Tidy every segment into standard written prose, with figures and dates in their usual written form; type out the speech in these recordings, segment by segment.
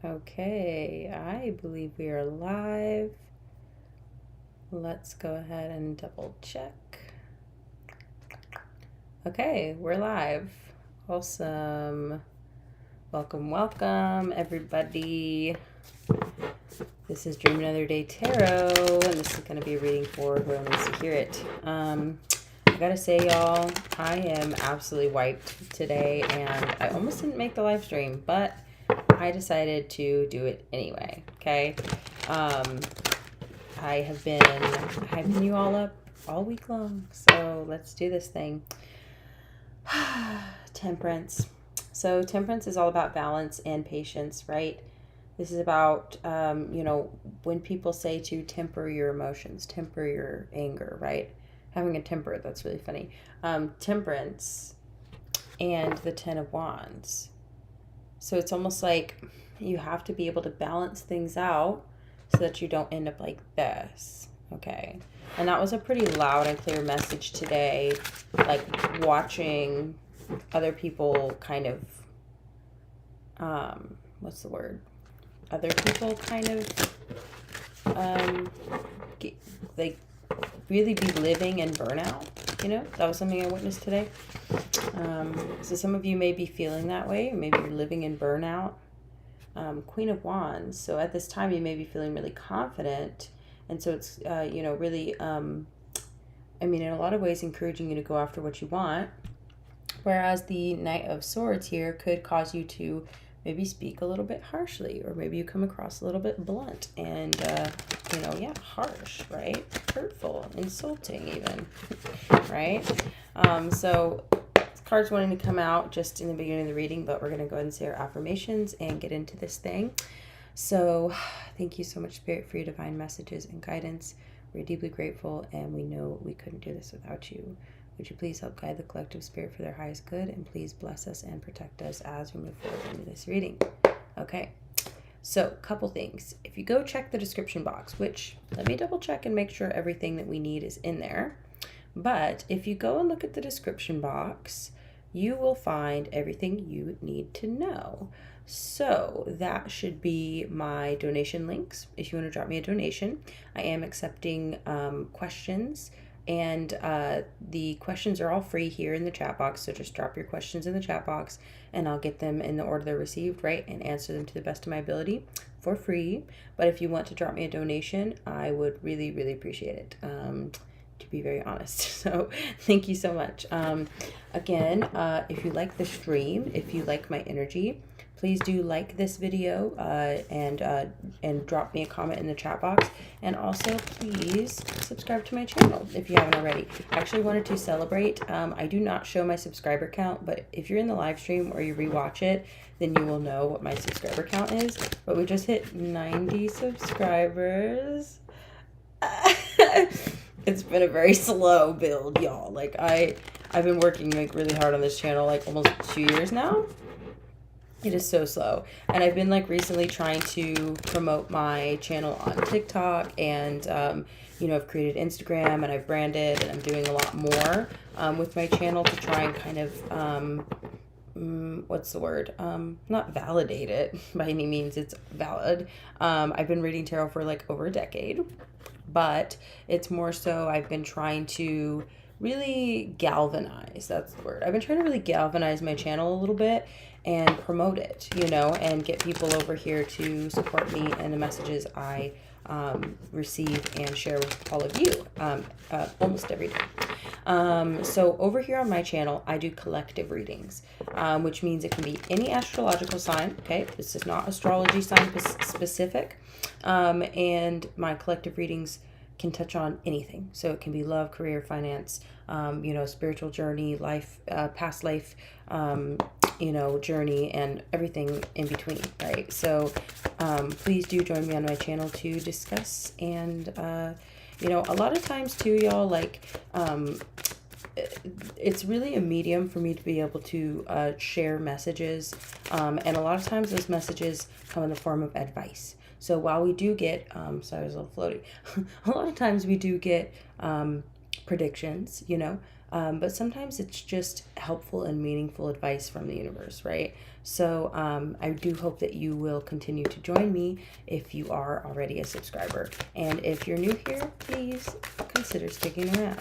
Okay, I believe we are live. Let's go ahead and double check. Okay, we're live. Awesome. Welcome, everybody. This is Dream Another Day Tarot, and this is going to be a reading for whoever needs to hear it. I gotta say, y'all, I am absolutely wiped today, and I almost didn't make the live stream, but I decided to do it anyway, okay? I have been hyping you all up all week long, so let's do this thing. Temperance. So temperance is all about balance and patience, right? This is about, when people say to temper your emotions, temper your anger, right? Having a temper, that's really funny. Temperance and the Ten of Wands. So it's almost like you have to be able to balance things out so that you don't end up like this, okay? And that was a pretty loud and clear message today, like watching other people kind of, what's the word? Other people kind of, like really be living in burnout, that was something I witnessed today. So some of you may be feeling that way, or maybe you're living in burnout. Queen of Wands. So at this time, you may be feeling really confident. And so it's, really, in a lot of ways, encouraging you to go after what you want. Whereas the Knight of Swords here could cause you to maybe speak a little bit harshly, or maybe you come across a little bit blunt and, harsh, right? Hurtful, insulting even, right? So cards wanting to come out just in the beginning of the reading, but we're going to go ahead and say our affirmations and get into this thing. So thank you so much, Spirit, for your divine messages and guidance. We're deeply grateful, and we know we couldn't do this without you. Would you please help guide the collective spirit for their highest good, and please bless us and protect us as we move forward into this reading. Okay, so a couple things. If you go check the description box, which let me double check and make sure everything that we need is in there. But if you go and look at the description box, you will find everything you need to know. So that should be my donation links. If you want to drop me a donation, I am accepting questions. And the questions are all free here in the chat box. So just drop your questions in the chat box and I'll get them in the order they're received, right? And answer them to the best of my ability for free. But if you want to drop me a donation, I would really, really appreciate it. To be very honest. So thank you so much. Again, if you like the stream, if you like my energy, please do like this video and drop me a comment in the chat box. And also, please subscribe to my channel if you haven't already. I actually wanted to celebrate. I do not show my subscriber count, but if you're in the live stream or you rewatch it, then you will know what my subscriber count is. But we just hit 90 subscribers. It's been a very slow build, y'all. Like I've been working like really hard on this channel like almost 2 years now. It is so slow. And I've been like recently trying to promote my channel on TikTok and, I've created Instagram and I've branded and I'm doing a lot more with my channel to try and kind of, what's the word? Not validate it by any means. It's valid. I've been reading tarot for like over a decade, but it's more so I've been trying to really galvanize. That's the word. I've been trying to really galvanize my channel a little bit and promote it, and get people over here to support me and the messages I receive and share with all of you almost every day. So over here on my channel, I do collective readings, which means it can be any astrological sign. Okay, this is not astrology sign specific, and my collective readings can touch on anything. So it can be love, career, finance, spiritual journey, life, past life, journey, and everything in between, right? So please do join me on my channel to discuss. And a lot of times too, y'all, like it's really a medium for me to be able to share messages, and a lot of times those messages come in the form of advice. So while we do get sorry, I was a little floaty. A lot of times we do get predictions, But sometimes it's just helpful and meaningful advice from the universe, right? So I do hope that you will continue to join me if you are already a subscriber. And if you're new here, please consider sticking around.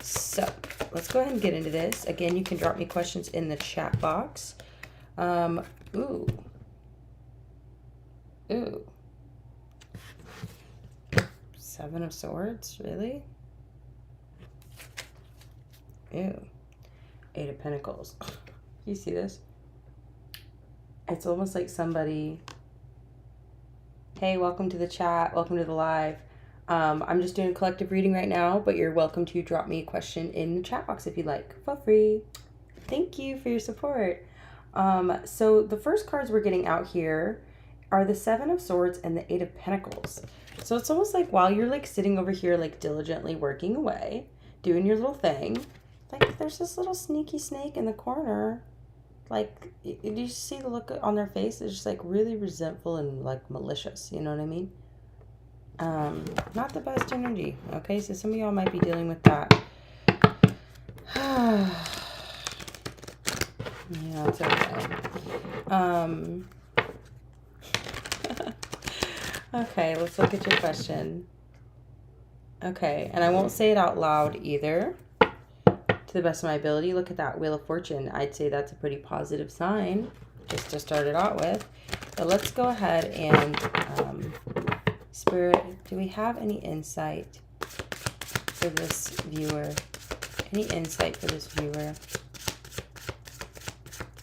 So let's go ahead and get into this. Again, you can drop me questions in the chat box. Ooh. 7 of Swords, really? Ew. 8 of Pentacles. You see this? It's almost like somebody, hey, welcome to the chat, welcome to the live. I'm just doing a collective reading right now, but you're welcome to drop me a question in the chat box if you'd like, for free. Thank you for your support. So the first cards we're getting out here are the 7 of Swords and the 8 of Pentacles. So it's almost like while you're like sitting over here, like diligently working away, doing your little thing, like there's this little sneaky snake in the corner. Like, you see the look on their face? It's just like really resentful and like malicious. You know what I mean? Not the best energy. Okay, so some of y'all might be dealing with that. Yeah, it's okay. Okay, let's look at your question. Okay, and I won't say it out loud either. To the best of my ability, look at that Wheel of Fortune. I'd say that's a pretty positive sign, just to start it out with. But let's go ahead and, Spirit, do we have any insight for this viewer? Any insight for this viewer?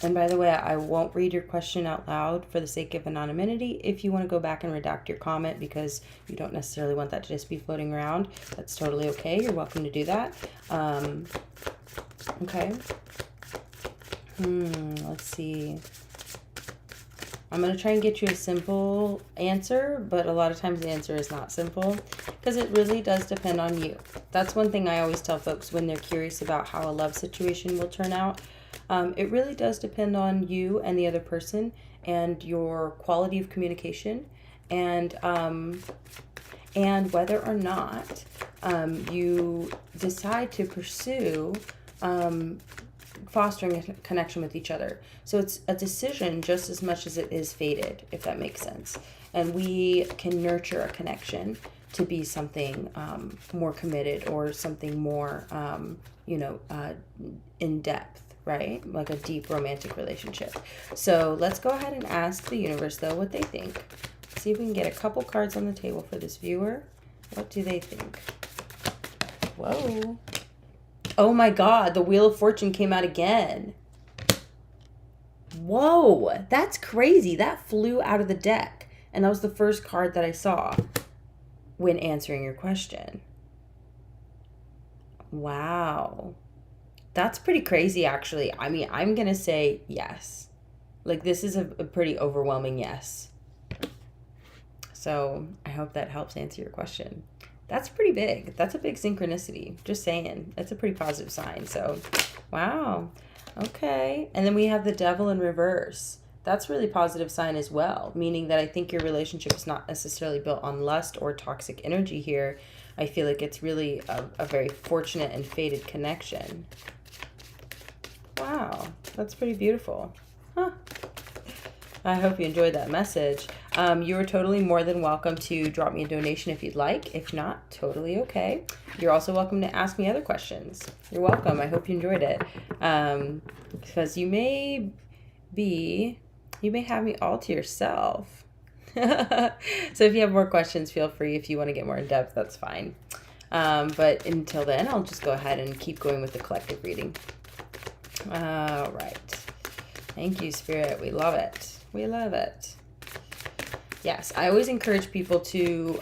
And by the way, I won't read your question out loud for the sake of anonymity. If you want to go back and redact your comment because you don't necessarily want that to just be floating around, that's totally okay. You're welcome to do that. Okay. Let's see. I'm going to try and get you a simple answer, but a lot of times the answer is not simple because it really does depend on you. That's one thing I always tell folks when they're curious about how a love situation will turn out. It really does depend on you and the other person and your quality of communication and whether or not you decide to pursue fostering a connection with each other. So it's a decision just as much as it is fated, if that makes sense. And we can nurture a connection to be something more committed or something more, in depth, right? Like a deep romantic relationship. So let's go ahead and ask the universe, though, what they think. See if we can get a couple cards on the table for this viewer. What do they think? Whoa. Oh my God, the Wheel of Fortune came out again. Whoa, that's crazy. That flew out of the deck. And that was the first card that I saw when answering your question. Wow. That's pretty crazy, actually. I mean, I'm going to say yes. Like, this is a pretty overwhelming yes. So I hope that helps answer your question. That's pretty big. That's a big synchronicity. Just saying. That's a pretty positive sign. So, wow. Okay. And then we have the Devil in reverse. That's a really positive sign as well, meaning that I think your relationship is not necessarily built on lust or toxic energy here. I feel like it's really a very fortunate and fated connection. Wow. That's pretty beautiful. Huh. I hope you enjoyed that message. You are totally more than welcome to drop me a donation if you'd like. If not, totally okay. You're also welcome to ask me other questions. You're welcome. I hope you enjoyed it. Because you may have me all to yourself. So if you have more questions, feel free. If you want to get more in depth, that's fine. But until then, I'll just go ahead and keep going with the collective reading. All right. Thank you, Spirit. We love it. We love it. Yes, I always encourage people to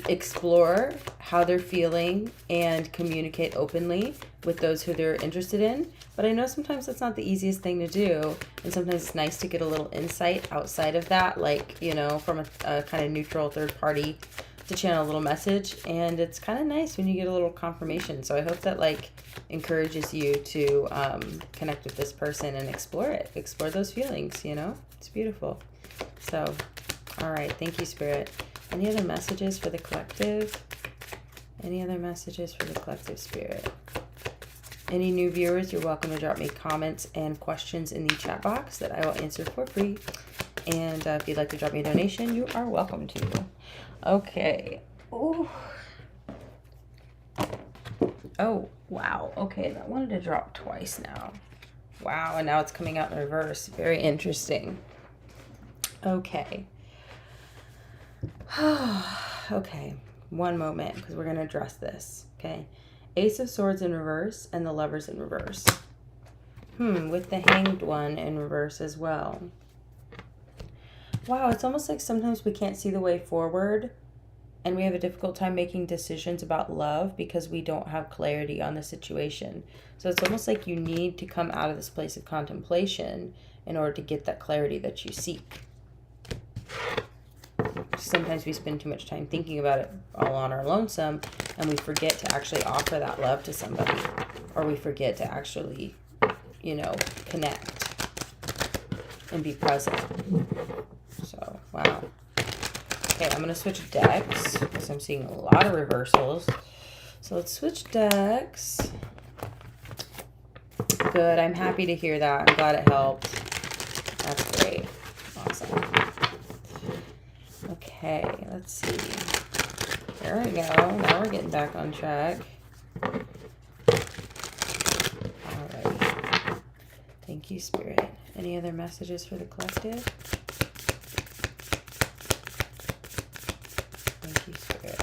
explore how they're feeling and communicate openly with those who they're interested in. But I know sometimes that's not the easiest thing to do. And sometimes it's nice to get a little insight outside of that, like, from a kind of neutral third party to channel a little message. And it's kind of nice when you get a little confirmation. So I hope that encourages you to connect with this person and explore those feelings. It's beautiful. So, all right. Thank you, Spirit. Any other messages for the collective? Any other messages for the collective, Spirit? Any new viewers, you're welcome to drop me comments and questions in the chat box that I will answer for free. And if you'd like to drop me a donation, you are welcome to. Okay. Ooh. Oh, wow. Okay, that wanted to drop twice now. Wow, and now it's coming out in reverse. Very interesting. Okay. Okay, one moment, because we're going to address this. Okay. Ace of Swords in reverse and the Lovers in reverse. With the Hanged one in reverse as well. Wow, it's almost like sometimes we can't see the way forward and we have a difficult time making decisions about love because we don't have clarity on the situation. So it's almost like you need to come out of this place of contemplation in order to get that clarity that you seek. Sometimes we spend too much time thinking about it all on our lonesome, and we forget to actually offer that love to somebody, or we forget to actually, you know, connect and be present. So, wow. Okay, I'm going to switch decks because I'm seeing a lot of reversals. So let's switch decks. Good. I'm happy to hear that. I'm glad it helped. That's great. Awesome. Okay, let's see. There we go. Now we're getting back on track. Alright. Thank you, Spirit. Any other messages for the collective? Thank you, Spirit.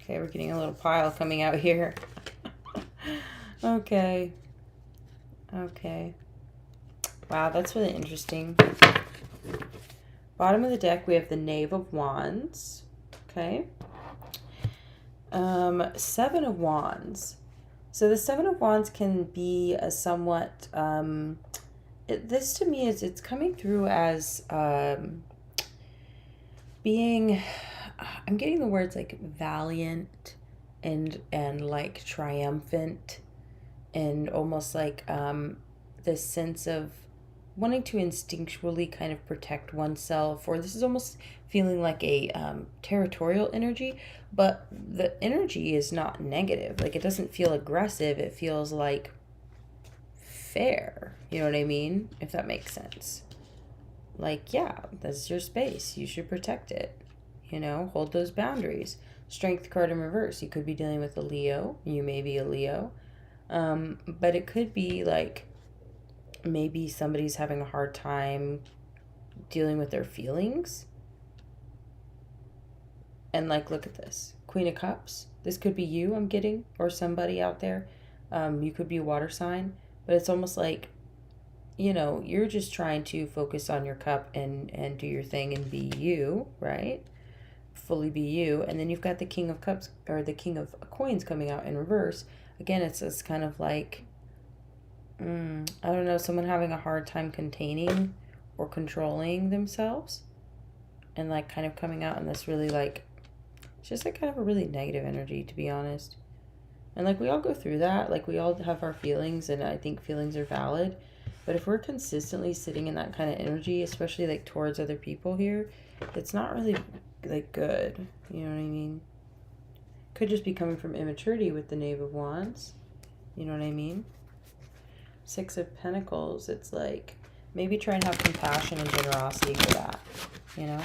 Okay, we're getting a little pile coming out here. Okay. Okay. Wow, that's really interesting. Bottom of the deck, we have the Knave of Wands. Okay. Seven of Wands. So the Seven of Wands can be a somewhat, this to me is, it's coming through as being, I'm getting the words like valiant and like triumphant, and almost like this sense of wanting to instinctually kind of protect oneself, or this is almost feeling like a territorial energy, but the energy is not negative. Like, it doesn't feel aggressive. It feels like fair. You know what I mean? If that makes sense. Like, yeah, that's your space. You should protect it. You know, hold those boundaries. Strength card in reverse. You could be dealing with a Leo. You may be a Leo. But it could be like maybe somebody's having a hard time dealing with their feelings. And like, look at this. Queen of Cups. This could be you, I'm getting, or somebody out there. You could be a water sign, but it's almost like, you know, you're just trying to focus on your cup and do your thing and be you, right? Fully be you. And then you've got the King of Cups, or the King of Coins coming out in reverse. Again, it's kind of like, I don't know, someone having a hard time containing or controlling themselves, and like kind of coming out in this really like, it's just like kind of a really negative energy, to be honest. And like, we all go through that. Like, we all have our feelings, and I think feelings are valid. But if we're consistently sitting in that kind of energy, especially like towards other people here, it's not really like good. You know what I mean? Could just be coming from immaturity with the Knave of Wands. You know what I mean? Six of Pentacles. It's like, maybe try and have compassion and generosity for that. You know?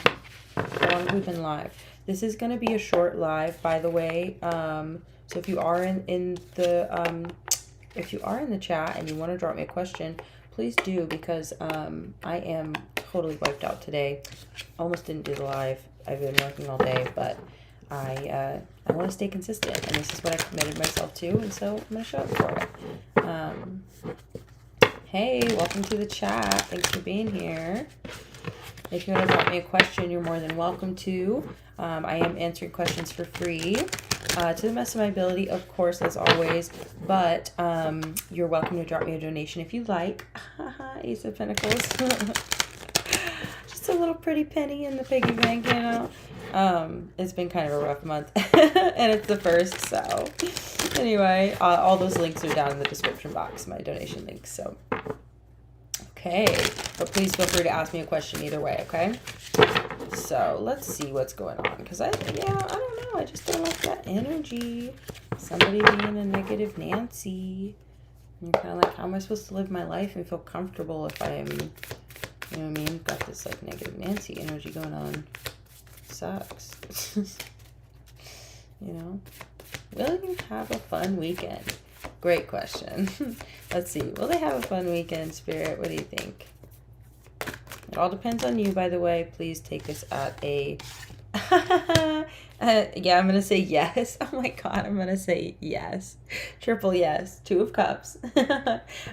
How long have we been live? This is going to be a short live, by the way. So if you are in the chat and you want to drop me a question, please do, because I am totally wiped out today. Almost didn't do the live. I've been working all day, but I want to stay consistent, and this is what I committed myself to, and so I'm going to show up for it. Hey, welcome to the chat. Thanks for being here. If you want to drop me a question, you're more than welcome to. I am answering questions for free, to the best of my ability, of course, as always, but you're welcome to drop me a donation if you like. Ace of Pentacles. Just a little pretty penny in the piggy bank, you know. It's been kind of a rough month, and it's the first, so anyway, all those links are down in the description box, my donation links. So okay, but please feel free to ask me a question either way. Okay. So let's see what's going on. Because I don't know. I just don't like that energy. Somebody being a negative Nancy. You're kind of like, how am I supposed to live my life and feel comfortable if I'm, you know what I mean? Got this like negative Nancy energy going on. Sucks. You know? Will you have a fun weekend? Great question. Let's see. Will they have a fun weekend, Spirit? What do you think? It all depends on you, by the way. Please take this at a... yeah, I'm going to say yes. Oh my God, I'm going to say yes. Triple yes. 2 of Cups.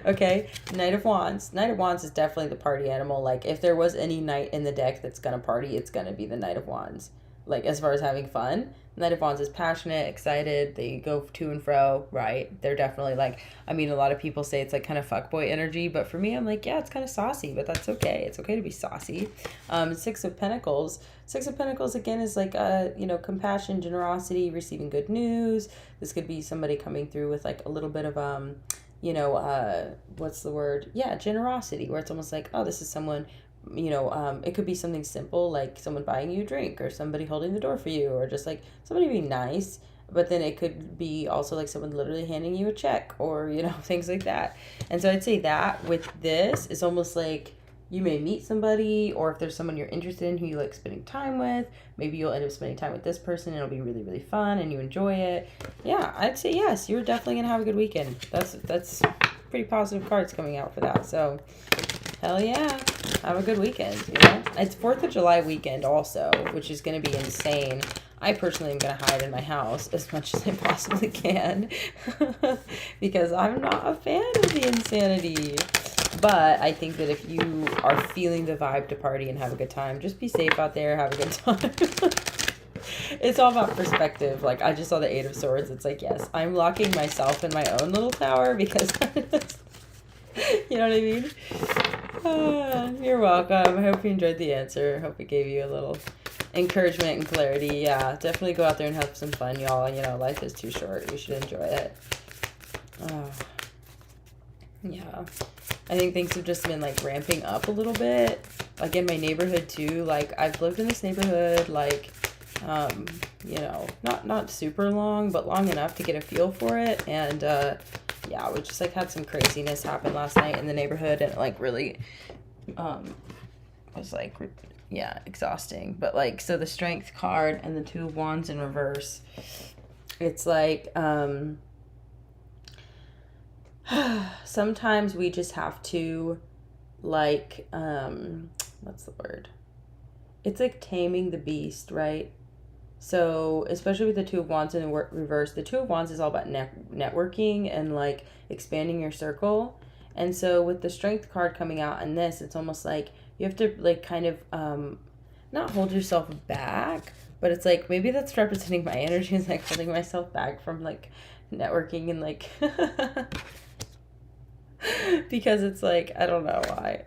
Okay, Knight of Wands. Knight of Wands is definitely the party animal. Like, if there was any knight in the deck that's going to party, it's going to be the Knight of Wands. Like, as far as having fun, Knight of Wands is passionate, excited. They go to and fro, right? They're definitely like, I mean, a lot of people say it's like kind of fuckboy energy, but for me, I'm like, yeah, it's kind of saucy, but that's okay. It's okay to be saucy. 6 of Pentacles. 6 of Pentacles, again, is like, you know, compassion, generosity, receiving good news. This could be somebody coming through with like a little bit of, you know, what's the word? Yeah, generosity, where it's almost like, oh, this is someone, you know, it could be something simple like someone buying you a drink or somebody holding the door for you or just like somebody being nice, but then it could be also like someone literally handing you a check or, you know, things like that. And so I'd say that with this is almost like you may meet somebody, or if there's someone you're interested in who you like spending time with, maybe you'll end up spending time with this person and it'll be really, really fun and you enjoy it. Yeah, I'd say yes, you're definitely gonna have a good weekend. That's pretty positive cards coming out for that. So hell yeah, have a good weekend, you know? It's 4th of July weekend also, which is going to be insane. I personally am going to hide in my house as much as I possibly can because I'm not a fan of the insanity. But I think that if you are feeling the vibe to party and have a good time, just be safe out there, have a good time. It's all about perspective. Like, I just saw the 8 of Swords. It's like, yes, I'm locking myself in my own little tower because you know what I mean? You're welcome. I hope you enjoyed the answer. I hope it gave you a little encouragement and clarity. Yeah, definitely go out there and have some fun, y'all. You know, life is too short. You should enjoy it. Yeah. I think things have just been, like, ramping up a little bit. Like, in my neighborhood, too. Like, I've lived in this neighborhood, like, you know, not super long, but long enough to get a feel for it. And, yeah, we just, like, had some craziness happen last night in the neighborhood, and it, like, really, was, like, yeah, exhausting. But, like, so the Strength card and the 2 of Wands in reverse, it's, like, sometimes we just have to, like, what's the word? It's, like, taming the beast, right? So, especially with the 2 of Wands in the reverse, the 2 of Wands is all about networking and, like, expanding your circle. And so, with the Strength card coming out in this, it's almost like you have to, like, kind of, not hold yourself back, but it's, like, maybe that's representing my energy is, like, holding myself back from, like, networking and, like, because it's, like, I don't know why.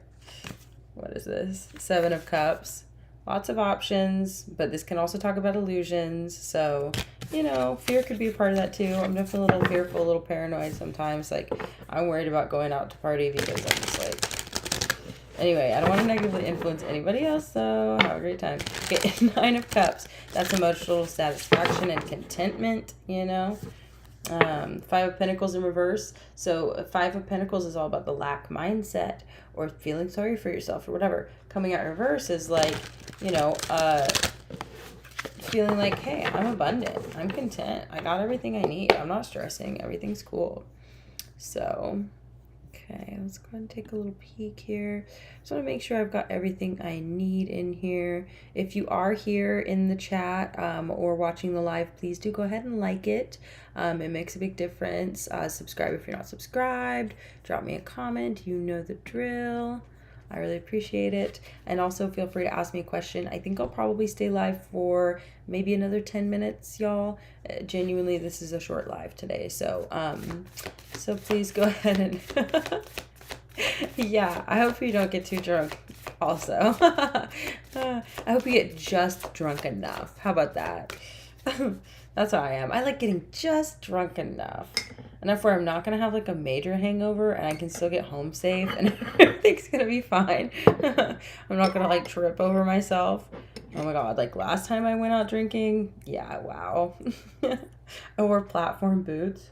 What is this? 7 of Cups. Lots of options, but this can also talk about illusions. So, you know, fear could be a part of that too. I'm definitely a little fearful, a little paranoid sometimes. Like, I'm worried about going out to party because I'm just like... Anyway, I don't want to negatively influence anybody else, so have a great time. Okay, 9 of Cups. That's emotional satisfaction and contentment, you know. 5 of Pentacles in reverse. So 5 of Pentacles is all about the lack mindset or feeling sorry for yourself or whatever. Coming out in reverse is like, you know, feeling like, hey, I'm abundant. I'm content. I got everything I need. I'm not stressing. Everything's cool. So, okay, let's go ahead and take a little peek here. Just want to make sure I've got everything I need in here. If you are here in the chat or watching the live, please do go ahead and like it. It makes a big difference. Subscribe if you're not subscribed. Drop me a comment. You know the drill. I really appreciate it. And also feel free to ask me a question. I think I'll probably stay live for maybe another 10 minutes, y'all. Genuinely, this is a short live today. So, so please go ahead and... Yeah, I hope you don't get too drunk also. I hope you get just drunk enough. How about that? That's how I am. I like getting just drunk enough where I'm not going to have like a major hangover and I can still get home safe and everything's going to be fine. I'm not going to like trip over myself. Oh my God, like last time I went out drinking, yeah, wow. I wore platform boots.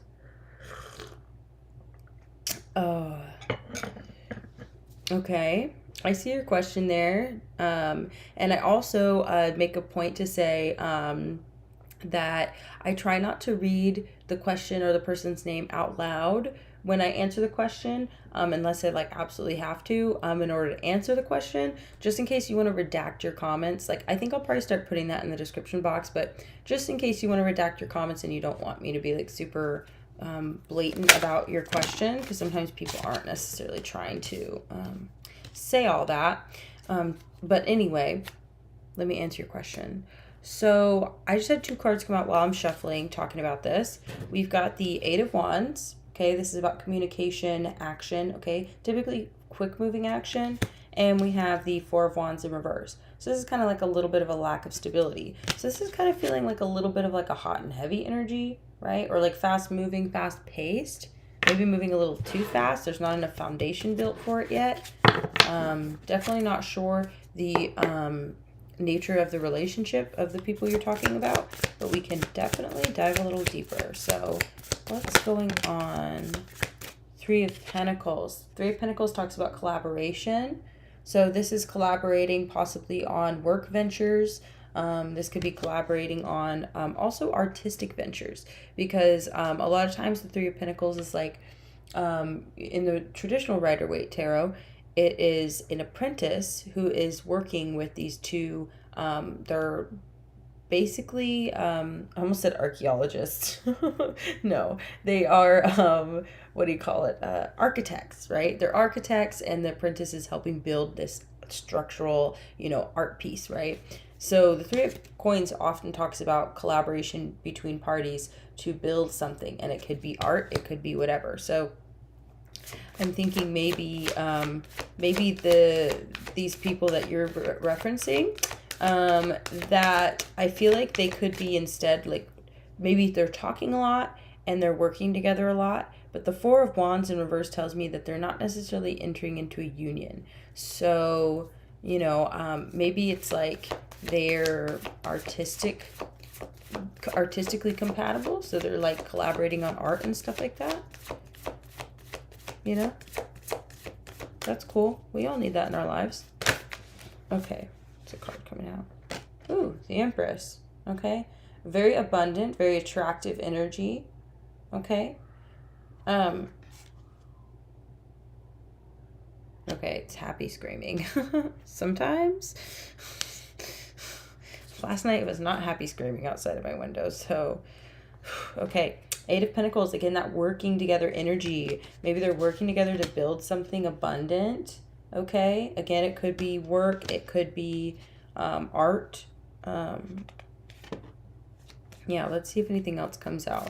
Oh, okay. I see your question there. And I also make a point to say that I try not to read the question or the person's name out loud when I answer the question, unless I like absolutely have to, in order to answer the question, just in case you want to redact your comments. Like, I think I'll probably start putting that in the description box, but just in case you want to redact your comments and you don't want me to be like super blatant about your question, because sometimes people aren't necessarily trying to say all that. But anyway, let me answer your question. So I just had 2 cards come out while I'm shuffling, talking about this. We've got the 8 of Wands. Okay, this is about communication, action. Okay, typically quick moving action. And we have the 4 of Wands in reverse. So this is kind of like a little bit of a lack of stability. So this is kind of feeling like a little bit of like a hot and heavy energy, right? Or like fast moving, fast paced. Maybe moving a little too fast. There's not enough foundation built for it yet. Definitely not sure the nature of the relationship of the people you're talking about, but we can definitely dive a little deeper. So what's going on? 3 of Pentacles. 3 of Pentacles talks about collaboration. So this is collaborating possibly on work ventures. This could be collaborating on also artistic ventures, because a lot of times the 3 of Pentacles is like in the traditional Rider-Waite tarot, it is an apprentice who is working with these 2. They're basically, I almost said archaeologists. No, they are, what do you call it? Architects, right? They're architects, and the apprentice is helping build this structural, art piece, right? So the 3 of Coins often talks about collaboration between parties to build something, and it could be art, it could be whatever. So I'm thinking maybe these people that you're referencing, that I feel like they could be instead like maybe they're talking a lot and they're working together a lot, but the 4 of Wands in reverse tells me that they're not necessarily entering into a union. So maybe it's like they're artistically compatible, so they're like collaborating on art and stuff like that. That's cool. We all need that in our lives. Okay, it's a card coming out. Ooh, the Empress. Okay, very abundant, very attractive energy. Okay. Okay, it's happy screaming. Sometimes. Last night it was not happy screaming outside of my window, so okay. 8 of Pentacles, again, that working together energy. Maybe they're working together to build something abundant. Okay, again, it could be work, it could be art. Yeah, let's see if anything else comes out.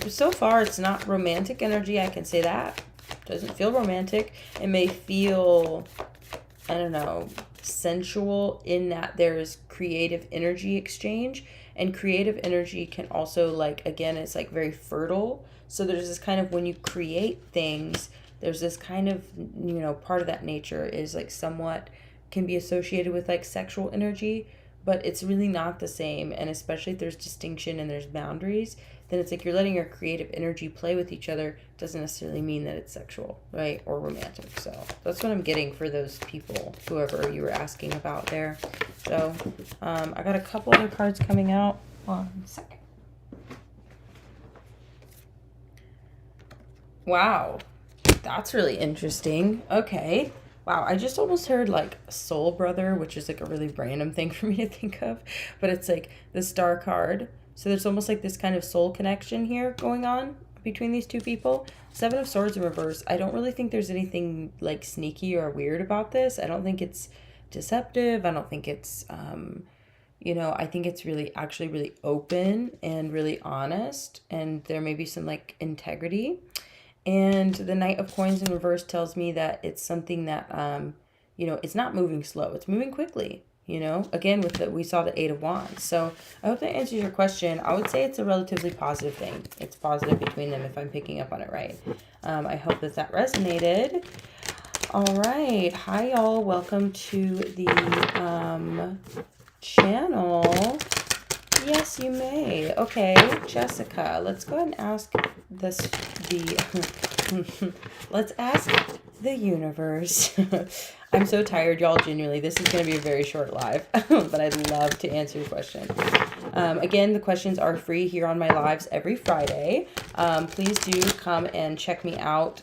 So far it's not romantic energy, I can say that. Doesn't feel romantic. It may feel, I don't know, sensual, in that there's creative energy exchange. And creative energy can also, like, again, it's like very fertile. So there's this kind of, when you create things, there's this kind of, part of that nature is like somewhat can be associated with like sexual energy, but it's really not the same. And especially if there's distinction and there's boundaries, then it's like you're letting your creative energy play with each other. Doesn't necessarily mean that it's sexual, right? Or romantic. So that's what I'm getting for those people, whoever you were asking about there. So I got a couple other cards coming out. 1 second. Wow. That's really interesting. Okay. Wow, I just almost heard like soul brother, which is like a really random thing for me to think of. But it's like the star card. So there's almost like this kind of soul connection here going on between these 2 people. 7 of Swords in reverse. I don't really think there's anything like sneaky or weird about this. I don't think it's deceptive. I don't think it's, I think it's actually really open and really honest. And there may be some like integrity. And the Knight of Coins in reverse tells me that it's something that, it's not moving slow. It's moving quickly, again, we saw the 8 of Wands. So I hope that answers your question. I would say it's a relatively positive thing. It's positive between them if I'm picking up on it right. I hope that resonated. All right. Hi, y'all. Welcome to the channel. Yes, you may. Okay, Jessica, let's go ahead and ask let's ask the universe. I'm so tired, y'all, genuinely. This is going to be a very short live, but I'd love to answer your question. Again, the questions are free here on my lives every Friday. Please do come and check me out.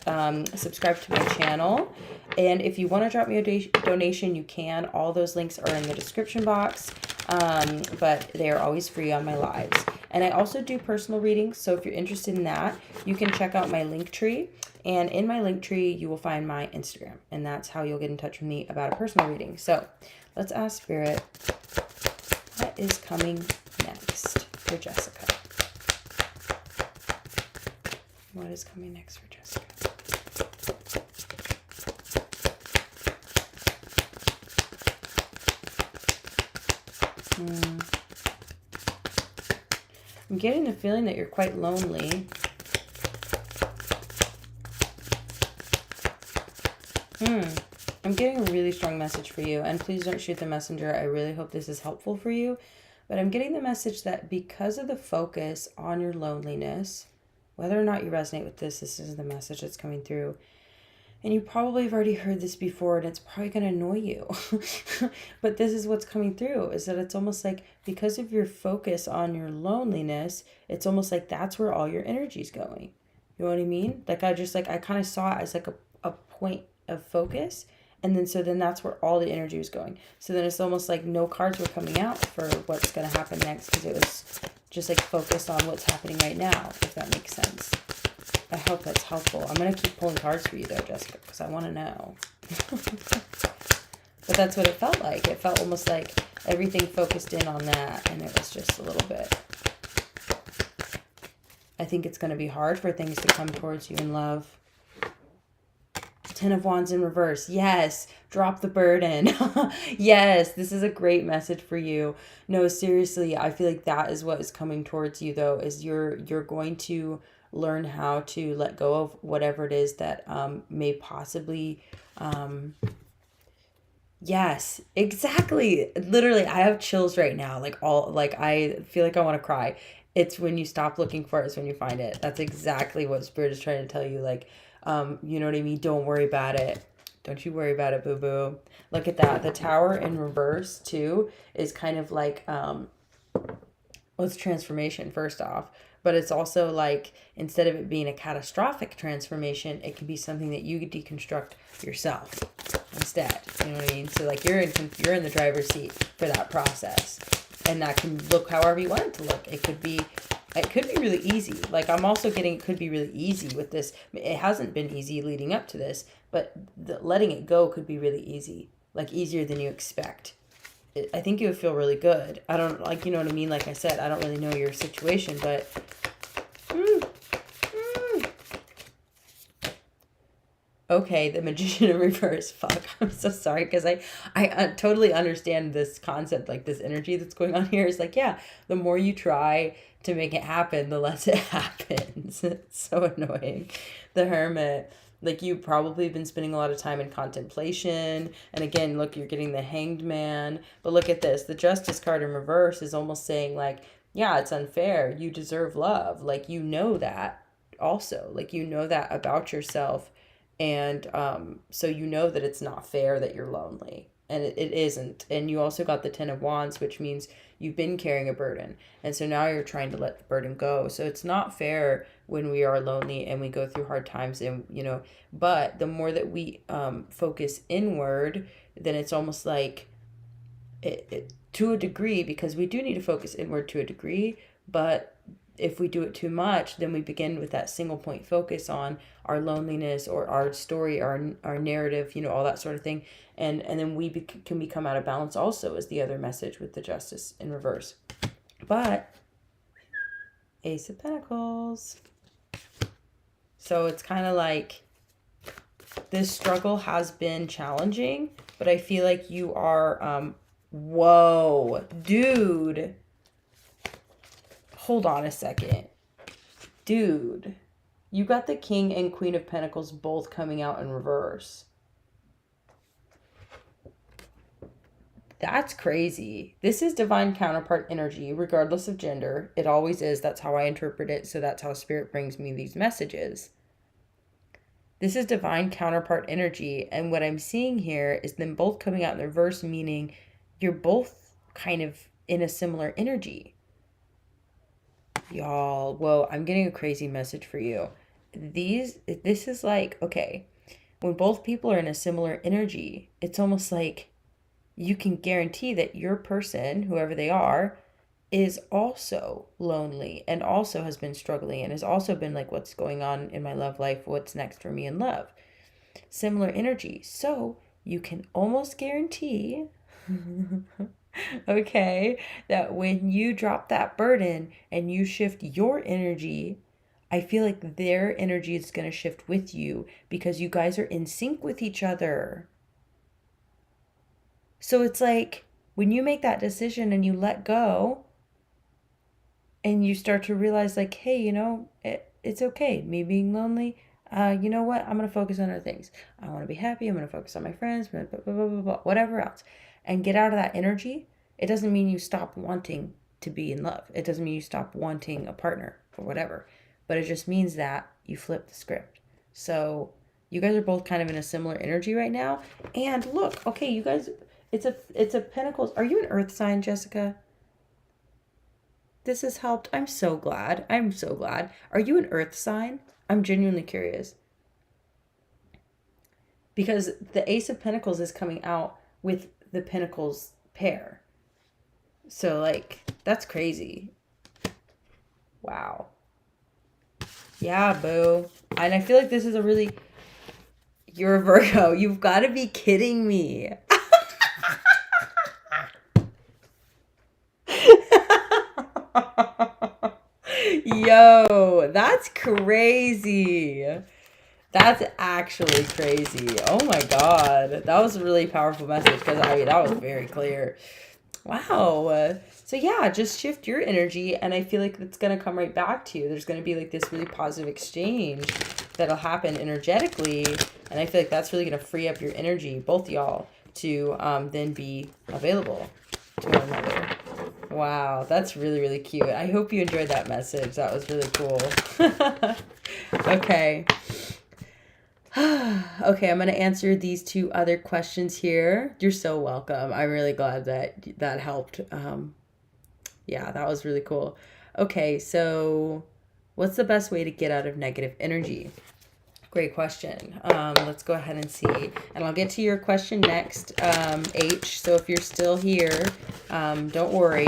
Subscribe to my channel. And if you want to drop me a donation, you can. All those links are in the description box. But they are always free on my lives. And I also do personal readings. So if you're interested in that, you can check out my link tree. And in my link tree, you will find my Instagram. And that's how you'll get in touch with me about a personal reading. So let's ask Spirit, what is coming next for Jessica? What is coming next for Jessica? I'm getting the feeling that you're quite lonely. I'm getting a really strong message for you, and please don't shoot the messenger. I really hope this is helpful for you, but I'm getting the message that because of the focus on your loneliness, whether or not you resonate with this is the message that's coming through. And you probably have already heard this before, and it's probably going to annoy you. But this is what's coming through, is that it's almost like because of your focus on your loneliness, it's almost like that's where all your energy is going. You know what I mean? Like I kind of saw it as like a point of focus. And then that's where all the energy was going. So then it's almost like no cards were coming out for what's going to happen next, because it was just like focused on what's happening right now, if that makes sense. I hope that's helpful. I'm going to keep pulling cards for you though, Jessica, because I want to know. But that's what it felt like. It felt almost like everything focused in on that, and it was just a little bit. I think it's going to be hard for things to come towards you in love. Ten of Wands in reverse. Yes. Drop the burden. Yes. This is a great message for you. No, seriously. I feel like that is what is coming towards you though, is you're going to learn how to let go of whatever it is that may possibly yes, exactly. Literally, I have chills right now. I feel like I want to cry. It's when you stop looking for it, is when you find it. That's exactly what Spirit is trying to tell you. Like, you know what I mean? Don't worry about it. Don't you worry about it, boo-boo. Look at that. The Tower in reverse, too, is kind of like, it's transformation, first off. But it's also like, instead of it being a catastrophic transformation, it can be something that you deconstruct yourself instead. You know what I mean? So like you're in the driver's seat for that process. And that can look however you want it to look. It could be really easy. Like I'm also getting, it could be really easy with this. It hasn't been easy leading up to this, but letting it go could be really easy. Like easier than you expect. I think you would feel really good. I don't, like, you know what I mean? Like I said, I don't really know your situation, but okay, the Magician in reverse. Fuck, I'm so sorry, because I totally understand this concept, like this energy that's going on here. It's like, yeah, the more you try to make it happen, the less it happens. It's so annoying. The Hermit. Like you probably been spending a lot of time in contemplation. And again, look, you're getting the Hanged Man. But look at this. The Justice card in reverse is almost saying like, yeah, it's unfair. You deserve love. Like, you know that also. Like, you know that about yourself. And so you know that it's not fair that you're lonely. And it isn't. And you also got the Ten of Wands, which means you've been carrying a burden. And so now you're trying to let the burden go. So it's not fair when we are lonely and we go through hard times, and, you know, but the more that we focus inward, then it's almost like it to a degree, because we do need to focus inward to a degree. But if we do it too much, then we begin with that single point focus on our loneliness or our story, our narrative, you know, all that sort of thing. And then we can become out of balance also, is the other message with the Justice in reverse. But Ace of Pentacles. So it's kind of like this struggle has been challenging, but I feel like you are, whoa, dude. Hold on a second. Dude, you got the King and Queen of Pentacles both coming out in reverse. That's crazy. This is divine counterpart energy, regardless of gender. It always is. That's how I interpret it. So that's how Spirit brings me these messages. This is divine counterpart energy. And what I'm seeing here is them both coming out in the reverse, meaning you're both kind of in a similar energy. Y'all, whoa, I'm getting a crazy message for you. This is like, okay, when both people are in a similar energy, it's almost like you can guarantee that your person, whoever they are, is also lonely and also has been struggling and has also been like, what's going on in my love life? What's next for me in love? Similar energy. So you can almost guarantee, okay, that when you drop that burden and you shift your energy, I feel like their energy is going to shift with you because you guys are in sync with each other. So it's like when you make that decision and you let go and you start to realize like, hey, it's okay. Me being lonely, you know what? I'm going to focus on other things. I want to be happy. I'm going to focus on my friends, blah, blah, blah, blah, blah, whatever else. And get out of that energy. It doesn't mean you stop wanting to be in love. It doesn't mean you stop wanting a partner or whatever. But it just means that you flip the script. So you guys are both kind of in a similar energy right now. And look, okay, you guys, it's a Pentacles. Are you an Earth sign, Jessica? This has helped. I'm so glad. Are you an Earth sign? I'm genuinely curious. Because the Ace of Pentacles is coming out with the Pentacles pair. So, like, that's crazy. Wow. Yeah, boo. And I feel like this is a really... You're a Virgo. You've got to be kidding me. Yo, that's crazy. That's actually crazy. Oh my God. That was a really powerful message because, that was very clear. Wow. So yeah, just shift your energy and I feel like it's going to come right back to you. There's going to be like this really positive exchange that'll happen energetically. And I feel like that's really going to free up your energy, both y'all, to then be available to one another. Wow, that's really, really cute. I hope you enjoyed that message. That was really cool. Okay. Okay, I'm going to answer these two other questions here. You're so welcome. I'm really glad that helped. Yeah, that was really cool. Okay, so what's the best way to get out of negative energy? Great question. Let's go ahead and see. And I'll get to your question next, H. So if you're still here, don't worry.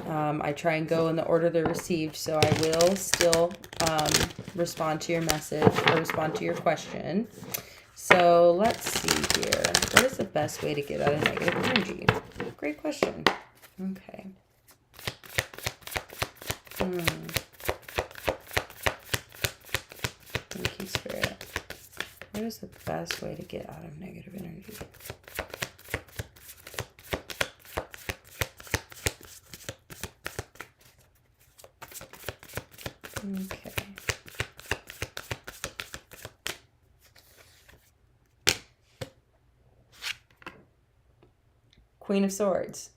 I try and go in the order they're received. So I will still respond to your message or respond to your question. So let's see here. What is the best way to get out of negative energy? Great question. Okay. Thank you, Spirit. What is the best way to get out of negative energy? Okay. Queen of Swords.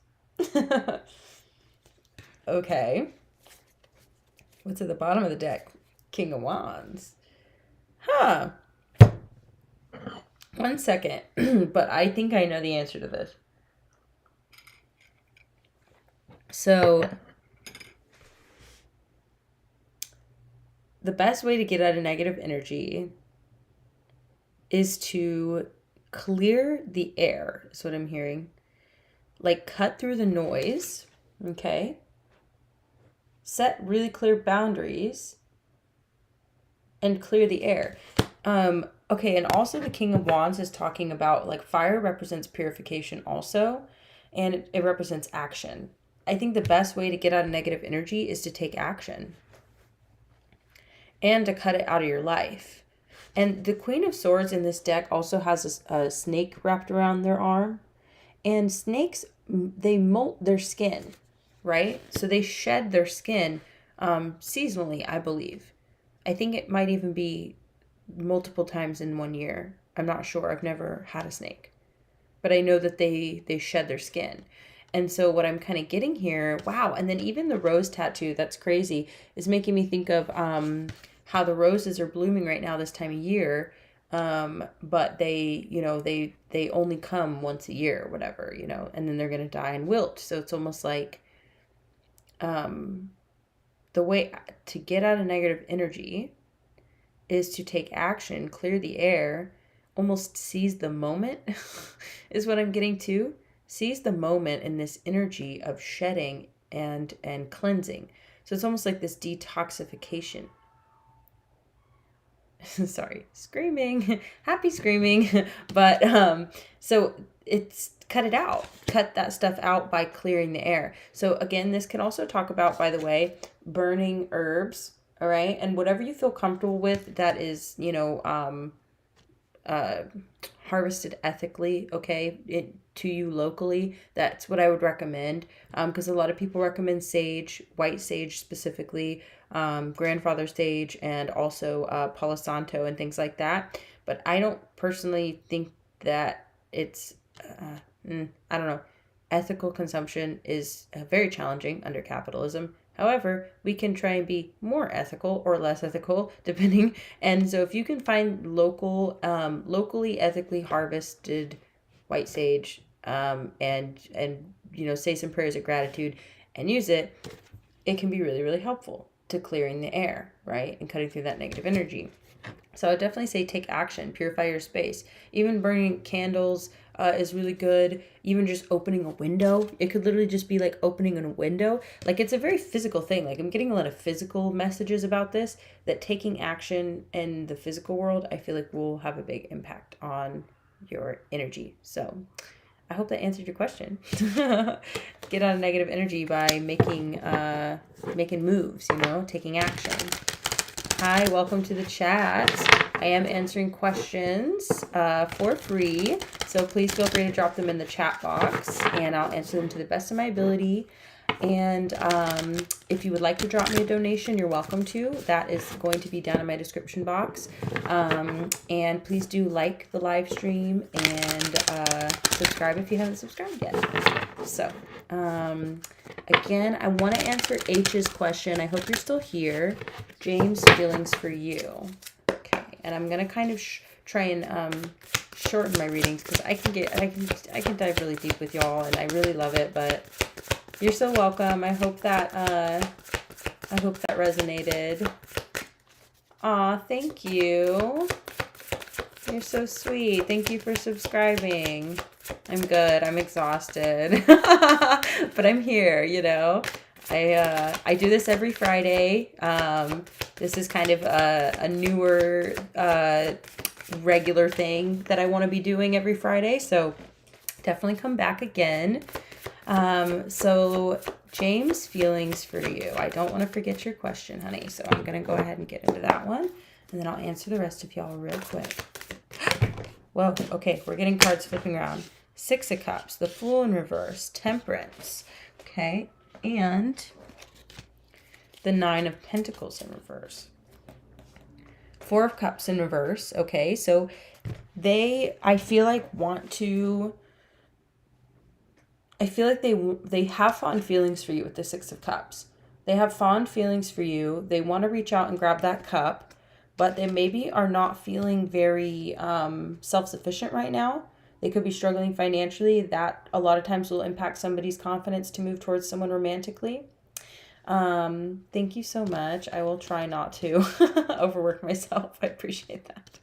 Okay. What's at the bottom of the deck? King of Wands. Huh. 1 second. But I think I know the answer to this. So, the best way to get out of negative energy is to clear the air, is what I'm hearing. Like, cut through the noise, okay? Set really clear boundaries and clear the air. Okay, and also the King of Wands is talking about, like, fire represents purification also, and it represents action. I think the best way to get out of negative energy is to take action and to cut it out of your life. And the Queen of Swords in this deck also has a snake wrapped around their arm. And snakes, they molt their skin, right? So they shed their skin seasonally, I believe. I think it might even be multiple times in 1 year. I'm not sure. I've never had a snake. but I know that they shed their skin. And so what I'm kind of getting here, wow, and then even the rose tattoo, that's crazy, is making me think of how the roses are blooming right now this time of year. But they, they only come once a year or whatever, and then they're going to die and wilt. So it's almost like the way to get out of negative energy is to take action, clear the air, almost seize the moment is what I'm getting to. Seize the moment in this energy of shedding and cleansing. So it's almost like this detoxification. Sorry, screaming, happy screaming. But so it's cut that stuff out by clearing the air. So again, this can also talk about, by the way, burning herbs. All right. And whatever you feel comfortable with that is, harvested ethically, okay, to you locally, that's what I would recommend. Because a lot of people recommend sage, white sage specifically, grandfather sage, and also Palo Santo and things like that. But I don't personally think that it's, I don't know, ethical consumption is very challenging under capitalism. However, we can try and be more ethical or less ethical, depending. And so if you can find locally ethically harvested white sage, and say some prayers of gratitude and use it, it can be really, really helpful to clearing the air, right? And cutting through that negative energy. So I would definitely say take action, purify your space. Even burning candles is really good. Even just opening a window. It could literally just be like opening a window. Like, it's a very physical thing. Like, I'm getting a lot of physical messages about this, that taking action in the physical world, I feel like will have a big impact on your energy. So I hope that answered your question. Get out of negative energy by making moves, taking action. Hi, welcome to the chat. I am answering questions for free, so please feel free to drop them in the chat box, and I'll answer them to the best of my ability. And if you would like to drop me a donation, you're welcome to. That is going to be down in my description box. And please do like the live stream and subscribe if you haven't subscribed yet. So, again, I want to answer H's question. I hope you're still here. James, feelings for you. Okay, and I'm gonna kind of try and shorten my readings because I can dive really deep with y'all, and I really love it. But you're so welcome. I hope that resonated. Aw, thank you. You're so sweet. Thank you for subscribing. I'm good. I'm exhausted. But I'm here, I do this every Friday. This is kind of a newer regular thing that I want to be doing every Friday. So definitely come back again. So James, feelings for you. I don't want to forget your question, honey. So I'm going to go ahead and get into that one. And then I'll answer the rest of y'all real quick. Whoa, okay, we're getting cards flipping around. Six of Cups, the Fool in reverse, Temperance, okay, and the Nine of Pentacles in reverse. Four of Cups in reverse, okay, so I feel like they have fond feelings for you with the Six of Cups. They have fond feelings for you. They want to reach out and grab that cup, but they maybe are not feeling very self-sufficient right now. They could be struggling financially. That a lot of times will impact somebody's confidence to move towards someone romantically. Thank you so much. I will try not to overwork myself. I appreciate that.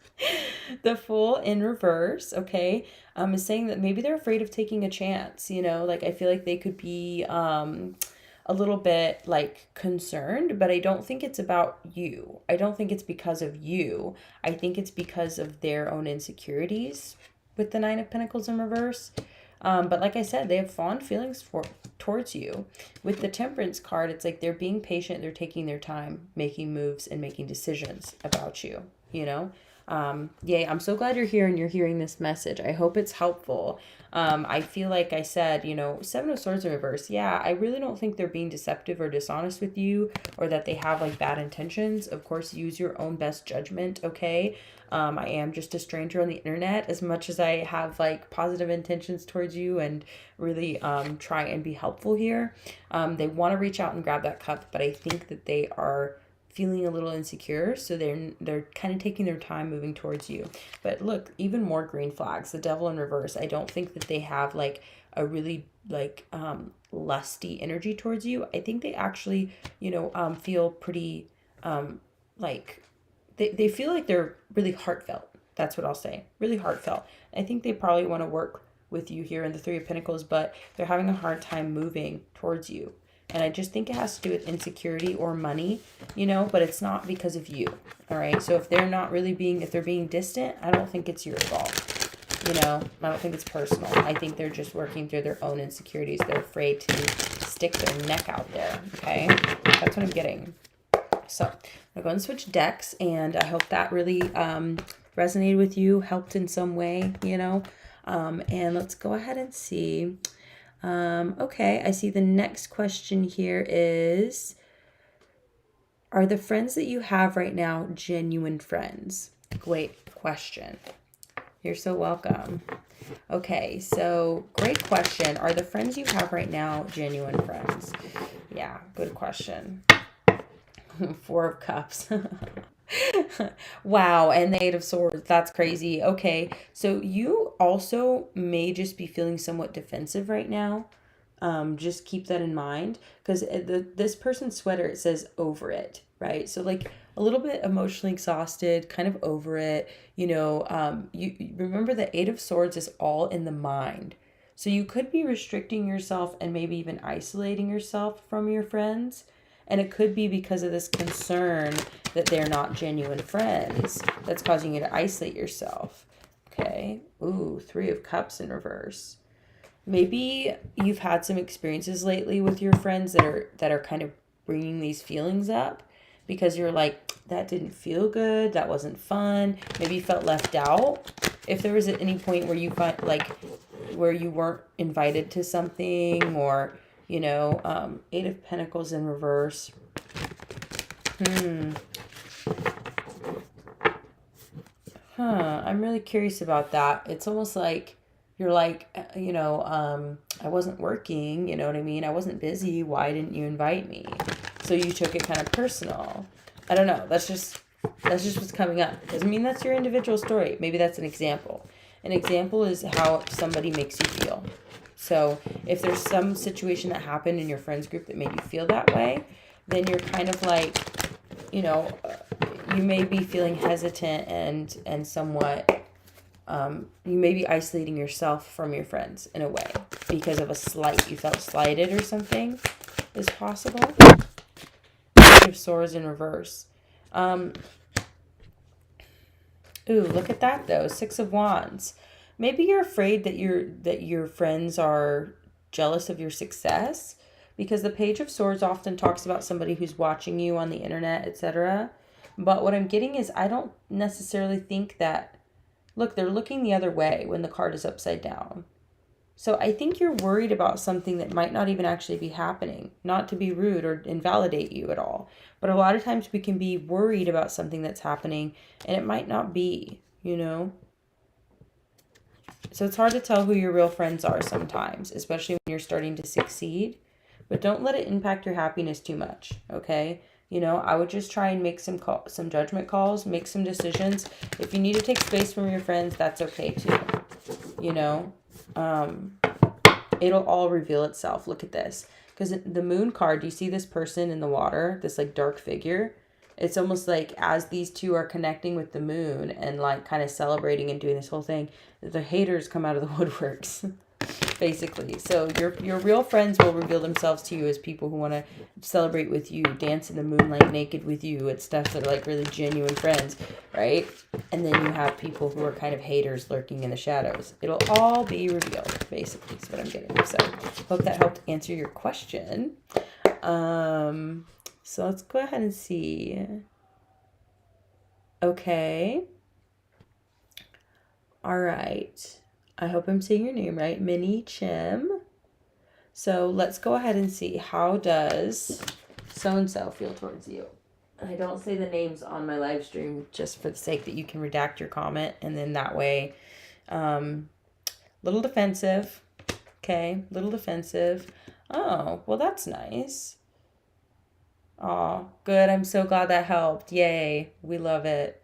The Fool in reverse, okay, is saying that maybe they're afraid of taking a chance, like I feel like they could be a little bit like concerned, but I don't think it's about you. I don't think it's because of you. I think it's because of their own insecurities with the Nine of Pentacles in reverse. But like I said, they have fond feelings towards you. With the Temperance card, it's like they're being patient. They're taking their time, making moves and making decisions about you, Yay, I'm so glad you're here and you're hearing this message. I hope it's helpful. I feel like I said, Seven of Swords in reverse. Yeah, I really don't think they're being deceptive or dishonest with you, or that they have like bad intentions. Of course, use your own best judgment, okay? I am just a stranger on the internet, as much as I have like positive intentions towards you and really try and be helpful here. They want to reach out and grab that cup, but I think that they are feeling a little insecure, so they're kind of taking their time moving towards you. But look, even more green flags, the Devil in reverse. I don't think that they have like a really like lusty energy towards you. I think they actually feel pretty like they feel like they're really heartfelt. That's what I'll say, really heartfelt. I think they probably want to work with you here in the Three of Pentacles, but they're having a hard time moving towards you. And I just think it has to do with insecurity or money, but it's not because of you. All right. So if they're not really if they're being distant, I don't think it's your fault. I don't think it's personal. I think they're just working through their own insecurities. They're afraid to stick their neck out there. Okay. That's what I'm getting. So I'm going to switch decks, and I hope that really resonated with you, helped in some way, and let's go ahead and see. Okay, I see the next question here is, are the friends that you have right now genuine friends? Great question. You're so welcome. Okay, so great question. Are the friends you have right now genuine friends? Yeah, good question. Four of Cups. Wow, and the Eight of Swords. That's crazy. Okay, so you also may just be feeling somewhat defensive right now. Just keep that in mind, because this person's sweater, it says over it, right? So like a little bit emotionally exhausted, kind of over it. You remember the Eight of Swords is all in the mind. So you could be restricting yourself and maybe even isolating yourself from your friends. And it could be because of this concern that they're not genuine friends that's causing you to isolate yourself. Okay. Ooh, Three of Cups in reverse. Maybe you've had some experiences lately with your friends that are kind of bringing these feelings up, because you're like, that didn't feel good. That wasn't fun. Maybe you felt left out. If there was at any point where you find where you weren't invited to something, or Eight of Pentacles in reverse. I'm really curious about that. It's almost like you're like, I wasn't working, you know what I mean? I wasn't busy. Why didn't you invite me? So you took it kind of personal. I don't know. That's just what's coming up. Doesn't mean that's your individual story. Maybe that's an example. An example is how somebody makes you feel. So if there's some situation that happened in your friends group that made you feel that way, then you're kind of like, you may be feeling hesitant and somewhat, you may be isolating yourself from your friends in a way because of a slight. You felt slighted or something is possible. Page of Swords in reverse. Ooh, look at that though. Six of Wands. Maybe you're afraid that your friends are jealous of your success, because the Page of Swords often talks about somebody who's watching you on the internet, etc. But what I'm getting is, I don't necessarily think that, look, they're looking the other way when the card is upside down. So I think you're worried about something that might not even actually be happening. Not to be rude or invalidate you at all, but a lot of times we can be worried about something that's happening and it might not be, So it's hard to tell who your real friends are sometimes, especially when you're starting to succeed. But don't let it impact your happiness too much, okay? I would just try and make some judgment calls, make some decisions. If you need to take space from your friends, that's okay too. It'll all reveal itself. Look at this. Because the Moon card, do you see this person in the water? This like dark figure? It's almost like as these two are connecting with the moon and like kind of celebrating and doing this whole thing, the haters come out of the woodworks, basically. So your real friends will reveal themselves to you as people who want to celebrate with you, dance in the moonlight naked with you. It's stuff that are like really genuine friends, right? And then you have people who are kind of haters lurking in the shadows. It'll all be revealed, basically, is what I'm getting. So hope that helped answer your question. So let's go ahead and see. Okay. All right. I hope I'm saying your name right. Minnie Chim. So let's go ahead and see. How does so-and-so feel towards you? I don't say the names on my live stream just for the sake that you can redact your comment. And then that way, little defensive. Okay, little defensive. Oh, well, that's nice. Oh, good. I'm so glad that helped. Yay. We love it.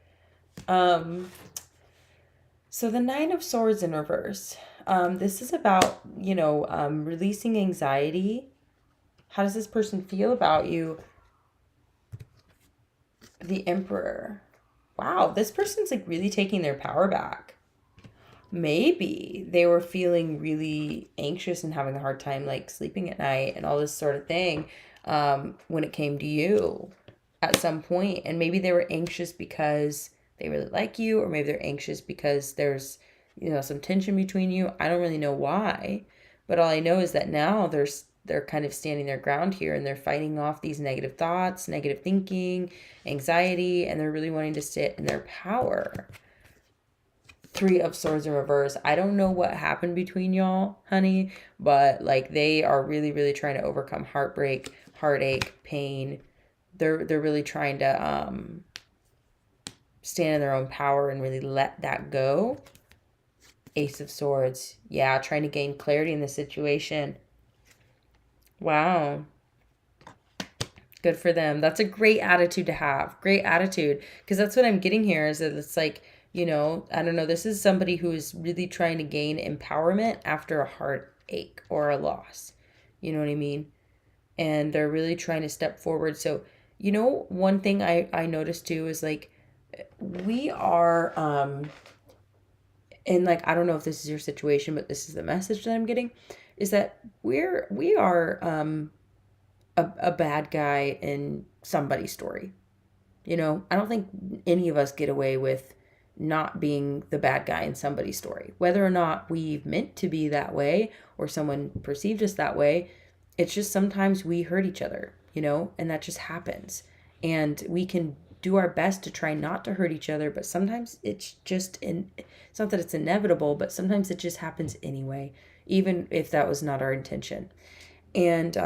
So the Nine of Swords in reverse. This is about, releasing anxiety. How does this person feel about you? The Emperor. Wow, this person's like really taking their power back. Maybe they were feeling really anxious and having a hard time like sleeping at night and all this sort of thing when it came to you at some point. And maybe they were anxious because they really like you, or maybe they're anxious because there's, some tension between you. I don't really know why, but all I know is that now they're kind of standing their ground here, and they're fighting off these negative thoughts, negative thinking, anxiety, and they're really wanting to sit in their power. Three of Swords in reverse. I don't know what happened between y'all, honey, but like they are really, really trying to overcome heartbreak, heartache, pain. They're really trying to stand in their own power and really let that go. Ace of Swords. Yeah, trying to gain clarity in the situation. Wow. Good for them. That's a great attitude to have. Great attitude. Because that's what I'm getting here is that it's like, I don't know. This is somebody who is really trying to gain empowerment after a heartache or a loss. You know what I mean? And they're really trying to step forward. So, one thing I noticed too is like, we are, and like, I don't know if this is your situation, but this is the message that I'm getting, is that we are a bad guy in somebody's story. I don't think any of us get away with not being the bad guy in somebody's story. Whether or not we meant to be that way or someone perceived us that way, it's just sometimes we hurt each other, and that just happens. And we can do our best to try not to hurt each other, but sometimes it's just, it's not that it's inevitable, but sometimes it just happens anyway, even if that was not our intention. And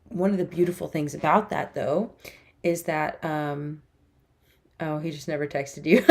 one of the beautiful things about that, though, is that, oh, he just never texted you.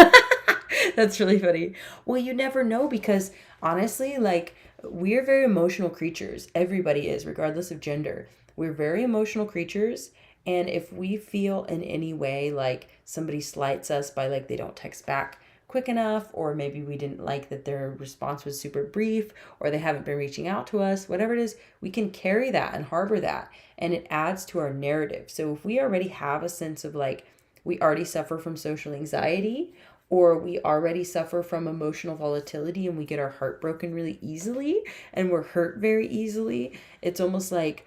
That's really funny. Well, you never know, because honestly, like, we're very emotional creatures. Everybody is, regardless of gender. We're very emotional creatures. And if we feel in any way like somebody slights us by like they don't text back quick enough, or maybe we didn't like that their response was super brief, or they haven't been reaching out to us, whatever it is, we can carry that and harbor that. And it adds to our narrative. So if we already have a sense of like, we already suffer from social anxiety, or we already suffer from emotional volatility and we get our heart broken really easily and we're hurt very easily, it's almost like,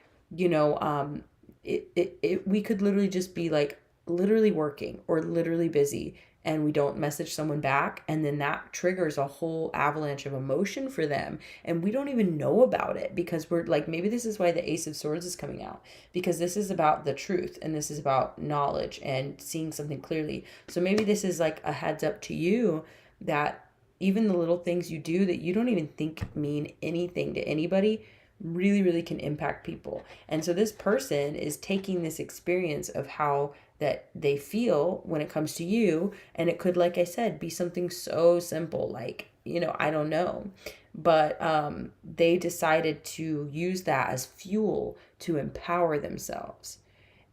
we could literally just be like literally working or literally busy, and we don't message someone back, and then that triggers a whole avalanche of emotion for them, and we don't even know about it, because we're like, maybe this is why the Ace of Swords is coming out, because this is about the truth, and this is about knowledge and seeing something clearly. So maybe this is like a heads up to you that even the little things you do that you don't even think mean anything to anybody really, really can impact people. And so this person is taking this experience of how that they feel when it comes to you, and it could, like I said, be something so simple like, I don't know, but they decided to use that as fuel to empower themselves.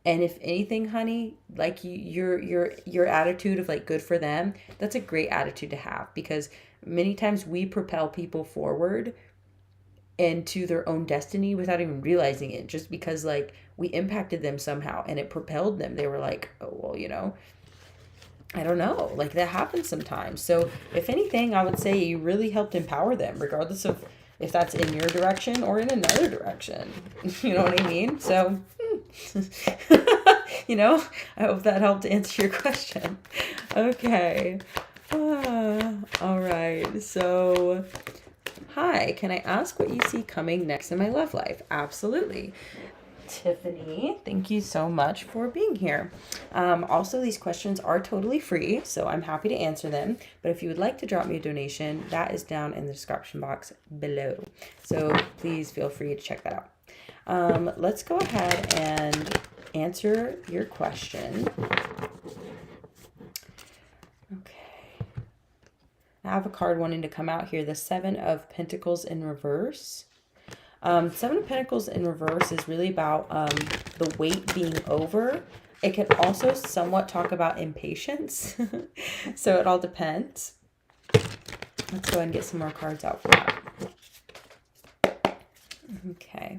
And if anything, honey, like your attitude of like good for them, that's a great attitude to have, because many times we propel people forward into their own destiny without even realizing it, just because like we impacted them somehow and it propelled them. They were like, oh, well, I don't know, like that happens sometimes. So if anything, I would say you really helped empower them, regardless of if that's in your direction or in another direction. You know what I mean? So, I hope that helped answer your question. Okay. All right. So, hi, can I ask what you see coming next in my love life? Absolutely. Tiffany, thank you so much for being here. Also, these questions are totally free, so I'm happy to answer them. But if you would like to drop me a donation, that is down in the description box below. So please feel free to check that out. Let's go ahead and answer your question. Okay. I have a card wanting to come out here. The Seven of Pentacles in reverse. Seven of Pentacles in reverse is really about the weight being over. It can also somewhat talk about impatience. So it all depends. Let's go ahead and get some more cards out for that. Okay.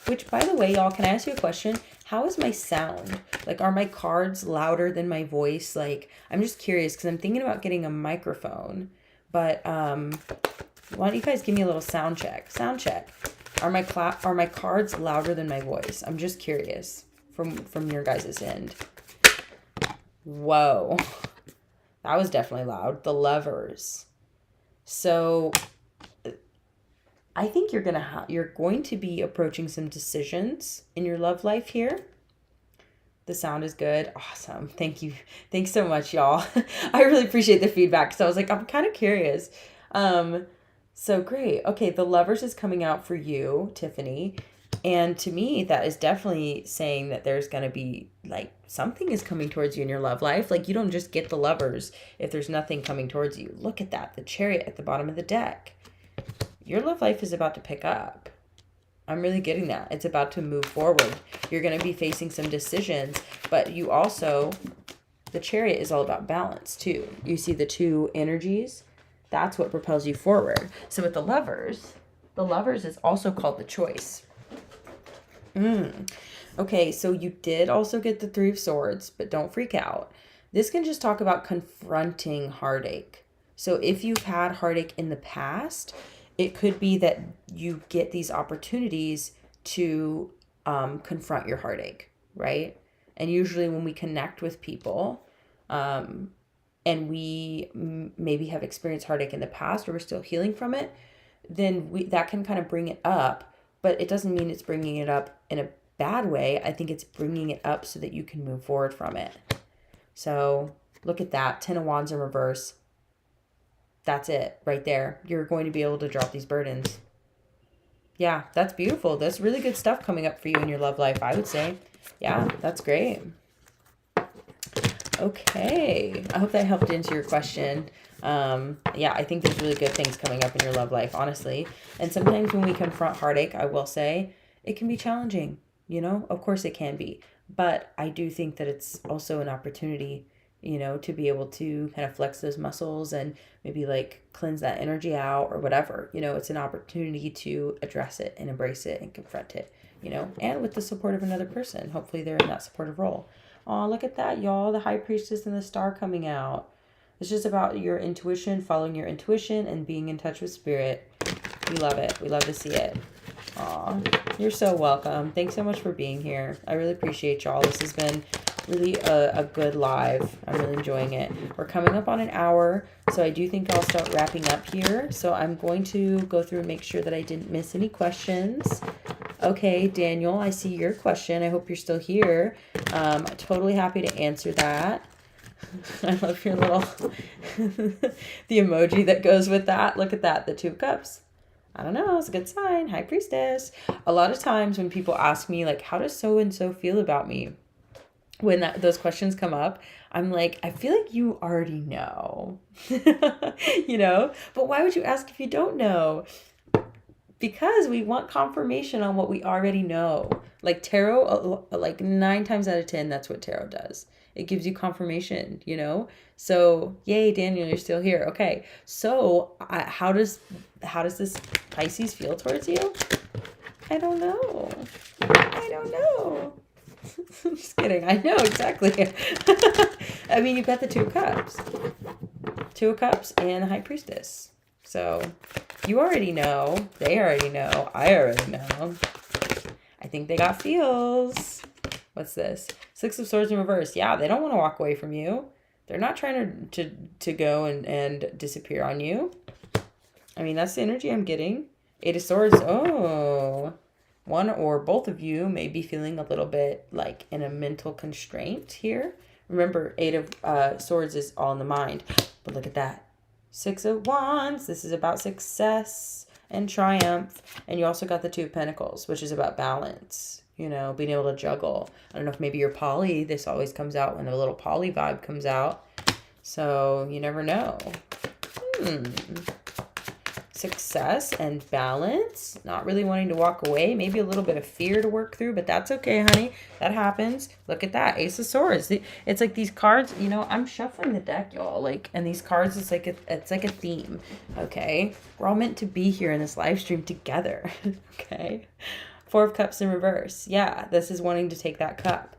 Which, by the way, y'all, can I ask you a question? How is my sound? Like, are my cards louder than my voice? Like, I'm just curious because I'm thinking about getting a microphone. But, why don't you guys give me a little sound check? Sound check. Are my cards louder than my voice? I'm just curious from your guys' end. Whoa. That was definitely loud. The Lovers. So I think you're going to be approaching some decisions in your love life here. The sound is good. Awesome. Thank you. Thanks so much, y'all. I really appreciate the feedback. So I was like, I'm kind of curious. So great. Okay, the Lovers is coming out for you, Tiffany. And to me, that is definitely saying that there's going to be, like, something is coming towards you in your love life. Like, you don't just get the Lovers if there's nothing coming towards you. Look at that. The Chariot at the bottom of the deck. Your love life is about to pick up. I'm really getting that. It's about to move forward. You're going to be facing some decisions, but you also, the Chariot is all about balance too. You see the two energies? That's what propels you forward. So with the Lovers is also called the Choice. Okay, so you did also get the Three of Swords, but don't freak out. This can just talk about confronting heartache. So if you've had heartache in the past, it could be that you get these opportunities to confront your heartache, right? And usually when we connect with people, and we maybe have experienced heartache in the past or we're still healing from it, then that can kind of bring it up. But it doesn't mean it's bringing it up in a bad way. I think it's bringing it up so that you can move forward from it. So look at that. 10 of Wands in reverse. That's it right there. You're going to be able to drop these burdens. Yeah, that's beautiful. That's really good stuff coming up for you in your love life, I would say. Yeah, that's great. Okay, I hope that helped answer your question. Yeah, I think there's really good things coming up in your love life, honestly. And sometimes when we confront heartache, I will say, it can be challenging, you know? Of course it can be. But I do think that it's also an opportunity, you know, to be able to kind of flex those muscles and maybe like cleanse that energy out or whatever. You know, it's an opportunity to address it and embrace it and confront it, you know, and with the support of another person. Hopefully they're in that supportive role. Oh, look at that, y'all. The High Priestess and the Star coming out. It's just about your intuition, following your intuition, and being in touch with spirit. We love it. We love to see it. Aw, you're so welcome. Thanks so much for being here. I really appreciate y'all. This has been really a good live. I'm really enjoying it. We're coming up on an hour, so I do think I'll start wrapping up here. So I'm going to go through and make sure that I didn't miss any questions. Okay, Daniel, I see your question. I hope you're still here. Totally happy to answer that. I love your little, the emoji that goes with that. Look at that, the Two of Cups. I don't know, it's a good sign. High Priestess. A lot of times when people ask me, like, how does so-and-so feel about me? When those questions come up, I'm like, I feel like you already know, you know? But why would you ask if you don't know? Because we want confirmation on what we already know. Like tarot, like 9 times out of 10, that's what tarot does. It gives you confirmation, you know? So, yay, Daniel, you're still here. Okay, so how does this Pisces feel towards you? I don't know. I'm just kidding. I know, exactly. I mean, you've got the Two of Cups. Two of Cups and the High Priestess. So, you already know. They already know. I already know. I think they got feels. What's this? Six of Swords in reverse. Yeah, they don't want to walk away from you. They're not trying to go and disappear on you. I mean, that's the energy I'm getting. Eight of Swords. Oh. one or both of you may be feeling a little bit like in a mental constraint here. Remember, Eight of Swords is all in the mind. But look at that. Six of Wands. This is about success and triumph. And you also got the Two of Pentacles, which is about balance. You know, being able to juggle. I don't know if maybe you're poly. This always comes out when a little poly vibe comes out. So you never know. Success and balance. Not really wanting to walk away. Maybe a little bit of fear to work through, but that's okay, honey. That happens. Look at that. Ace of Swords. It's like these cards, you know, I'm shuffling the deck, y'all. Like, and these cards, it's like a theme. Okay. We're all meant to be here in this live stream together. Okay. Four of Cups in reverse. Yeah, this is wanting to take that cup.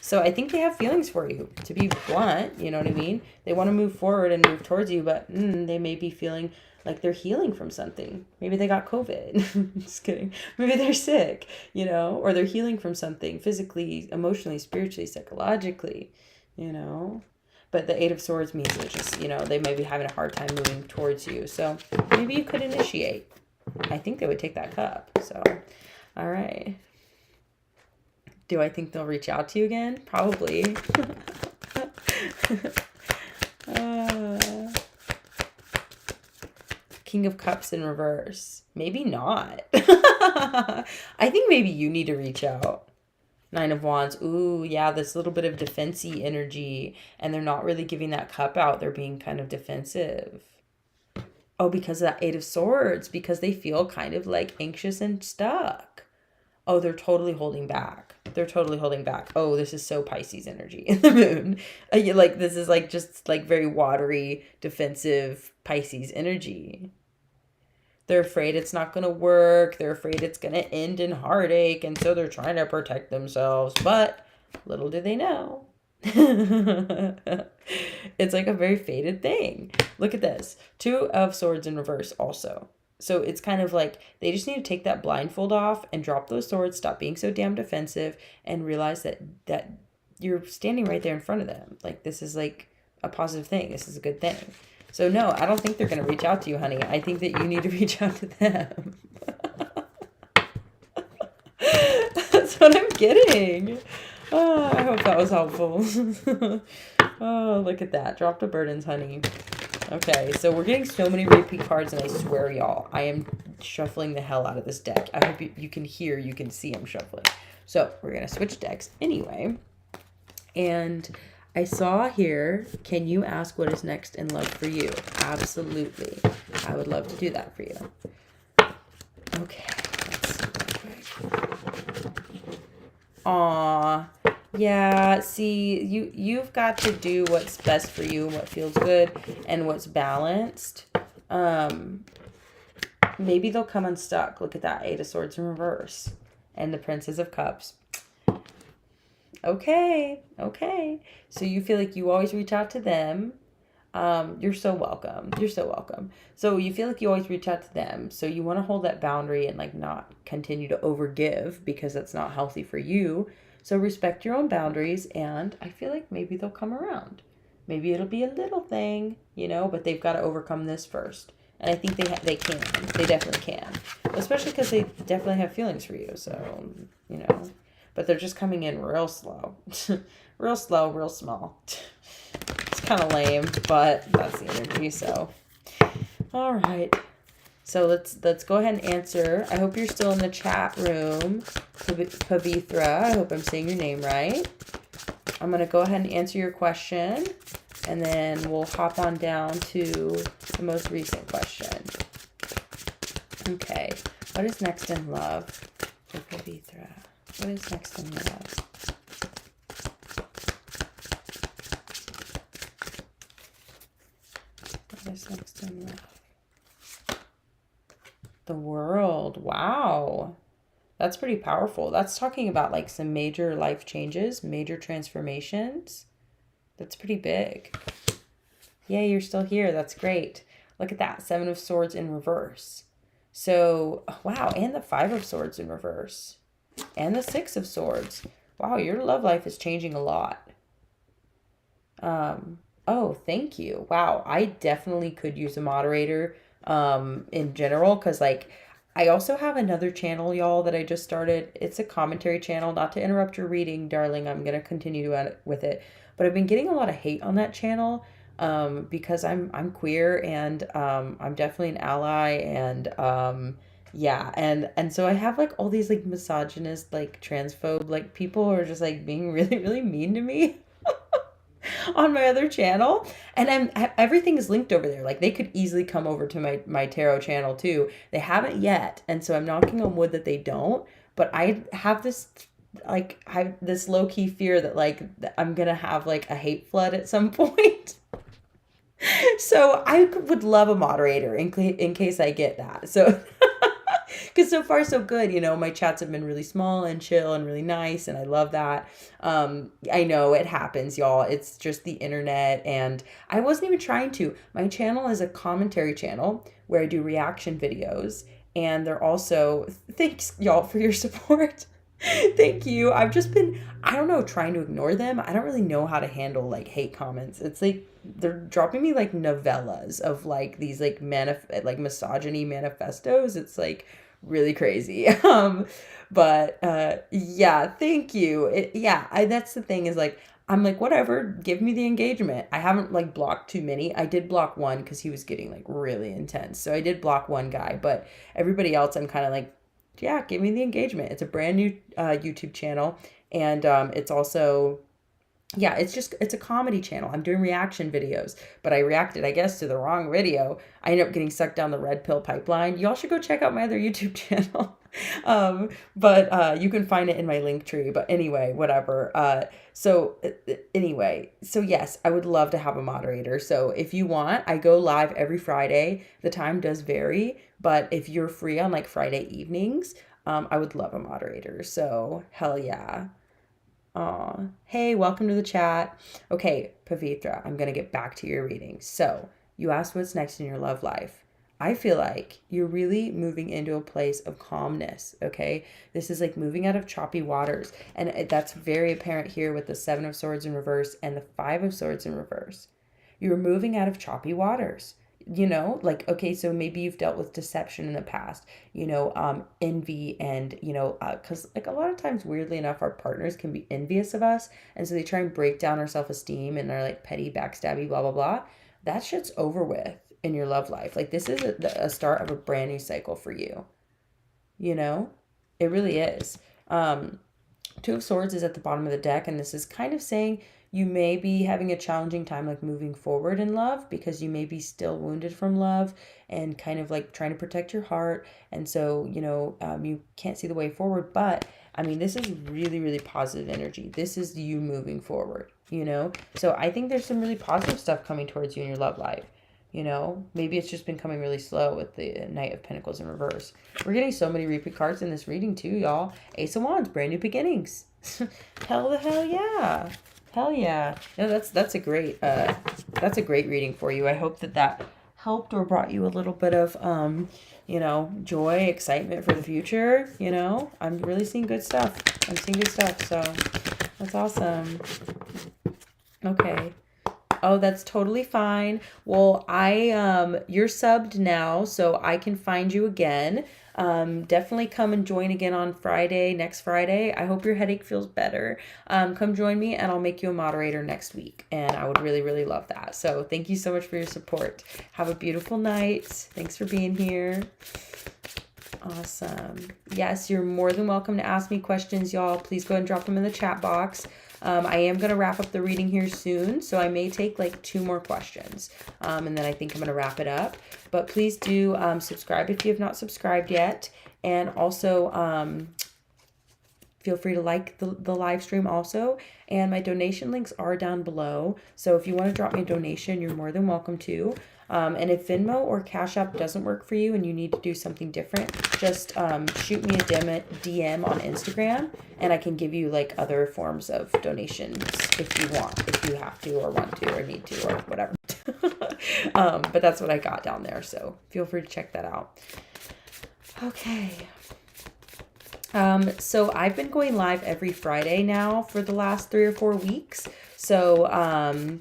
So I think they have feelings for you, to be blunt, you know what I mean? They want to move forward and move towards you, but they may be feeling like they're healing from something. Maybe they got COVID. Just kidding. Maybe they're sick, you know, or they're healing from something physically, emotionally, spiritually, psychologically, you know. But the Eight of Swords means it's just, you know, they may be having a hard time moving towards you. So maybe you could initiate. I think they would take that cup. So, all right. Do I think they'll reach out to you again? Probably. King of Cups in reverse. Maybe not. I think maybe you need to reach out. Nine of Wands. Ooh, yeah, this little bit of defensive energy. And they're not really giving that cup out. They're being kind of defensive. Oh, because of that Eight of Swords. Because they feel kind of like anxious and stuck. Oh, they're totally holding back. They're totally holding back. Oh, this is so Pisces energy in the moon. Like, this is like just like very watery, defensive Pisces energy. They're afraid it's not going to work. They're afraid it's going to end in heartache. And so they're trying to protect themselves. But little do they know. It's like a very fated thing. Look at this. Two of Swords in reverse also. So it's kind of like they just need to take that blindfold off and drop those swords, stop being so damn defensive, and realize that you're standing right there in front of them. Like, this is like a positive thing. This is a good thing. So no, I don't think they're going to reach out to you, honey. I think that you need to reach out to them. That's what I'm getting. Oh, I hope that was helpful. Oh, look at that. Drop the burdens, honey. Okay, so we're getting so many repeat cards, and I swear, y'all, I am shuffling the hell out of this deck. I hope you can hear, you can see I'm shuffling. So we're going to switch decks anyway. And I saw here, can you ask what is next in love for you? Absolutely. I would love to do that for you. Okay, let's see real quick. Aww. Yeah, see, you've got to do what's best for you and what feels good and what's balanced. Maybe they'll come unstuck. Look at that. Eight of Swords in reverse. And the Princess of Cups. Okay. So you feel like you always reach out to them. You're so welcome. You're so welcome. So you feel like you always reach out to them. So you want to hold that boundary and like not continue to overgive because that's not healthy for you. So respect your own boundaries, and I feel like maybe they'll come around. Maybe it'll be a little thing, you know, but they've got to overcome this first. And I think they can. They definitely can. Especially because they definitely have feelings for you. So, you know, but they're just coming in real slow. Real slow, real small. It's kind of lame, but that's the energy. So, all right. So let's go ahead and answer. I hope you're still in the chat room, Pavithra. I hope I'm saying your name right. I'm going to go ahead and answer your question, and then we'll hop on down to the most recent question. Okay. What is next in love for Pavithra? What is next in love? What is next in love? The World. Wow. That's pretty powerful. That's talking about like some major life changes, major transformations. That's pretty big. Yay, you're still here. That's great. Look at that. Seven of Swords in reverse. So, wow. And the Five of Swords in reverse. And the Six of Swords. Wow, your love life is changing a lot. Oh, thank you. Wow. I definitely could use a moderator in general, because like I also have another channel, y'all, that I just started. It's a commentary channel. Not to interrupt your reading, darling. I'm gonna continue with it, but I've been getting a lot of hate on that channel because I'm queer and I'm definitely an ally and yeah, and so I have like all these like misogynist, like transphobe, like people who are just like being really really mean to me on my other channel, and everything is linked over there. Like they could easily come over to my tarot channel too. They haven't yet, and so I'm knocking on wood that they don't. But I have this like I have this low key fear that like I'm gonna have like a hate flood at some point. So I would love a moderator in case I get that. So because so far so good, you know, my chats have been really small and chill and really nice, and I love that. I know it happens, y'all. It's just the internet, and I wasn't even trying to. My channel is a commentary channel where I do reaction videos, and they're also thanks y'all for your support. Thank you. I've just been, I don't know, trying to ignore them. I don't really know how to handle like hate comments. It's like they're dropping me like novellas of like these like like misogyny manifestos. It's like really crazy. But yeah, thank you. Yeah, that's the thing is like I'm like whatever, give me the engagement. I haven't like blocked too many. I did block one because he was getting like really intense. So I did block one guy, but everybody else I'm kind of like yeah, give me the engagement. It's a brand new YouTube channel, and it's also yeah, it's a comedy channel. I'm doing reaction videos, but I reacted, I guess, to the wrong video. I ended up getting sucked down the red pill pipeline. Y'all should go check out my other YouTube channel. But you can find it in my link tree. But anyway, whatever. Anyway, so yes, I would love to have a moderator. So if you want, I go live every Friday. The time does vary, but if you're free on like Friday evenings, I would love a moderator. So hell yeah. Aw. Hey, welcome to the chat. Okay, Pavitra, I'm going to get back to your reading. So, you asked what's next in your love life. I feel like you're really moving into a place of calmness, okay? This is like moving out of choppy waters. And that's very apparent here with the Seven of Swords in reverse and the Five of Swords in reverse. You're moving out of choppy waters. You know, like, okay, so maybe you've dealt with deception in the past, you know, envy and, you know, because like a lot of times, weirdly enough, our partners can be envious of us. And so they try and break down our self-esteem and they're like petty, backstabby, blah, blah, blah. That shit's over with in your love life. Like this is a start of a brand new cycle for you. You know, it really is. Two of Swords is at the bottom of the deck, and this is kind of saying you may be having a challenging time like moving forward in love because you may be still wounded from love and kind of like trying to protect your heart. And so, you know, you can't see the way forward. But I mean, this is really, really positive energy. This is you moving forward, you know? So I think there's some really positive stuff coming towards you in your love life. You know, maybe it's just been coming really slow with the Knight of Pentacles in reverse. We're getting so many repeat cards in this reading too, y'all. Ace of Wands, brand new beginnings. Hell yeah. Hell yeah. No, that's a great reading for you. I hope that helped or brought you a little bit of you know, joy, excitement for the future. You know, I'm really seeing good stuff. So that's awesome. Okay. Oh, that's totally fine. Well, you're subbed now, so I can find you again. Definitely come and join again on next Friday. I hope your headache feels better. Come join me and I'll make you a moderator next week. And I would really, really love that. So thank you so much for your support. Have a beautiful night. Thanks for being here. Awesome. Yes, you're more than welcome to ask me questions, y'all. Please go ahead and drop them in the chat box. I am going to wrap up the reading here soon, so I may take like 2 more questions, and then I think I'm going to wrap it up. But please do subscribe if you have not subscribed yet, and also feel free to like the live stream also, and my donation links are down below, so if you want to drop me a donation, you're more than welcome to. And if Venmo or Cashapp doesn't work for you and you need to do something different, just shoot me a DM on Instagram and I can give you like other forms of donations if you want, if you have to or want to or need to or whatever. But that's what I got down there. So feel free to check that out. Okay. So I've been going live every Friday now for the last 3 or 4 weeks. So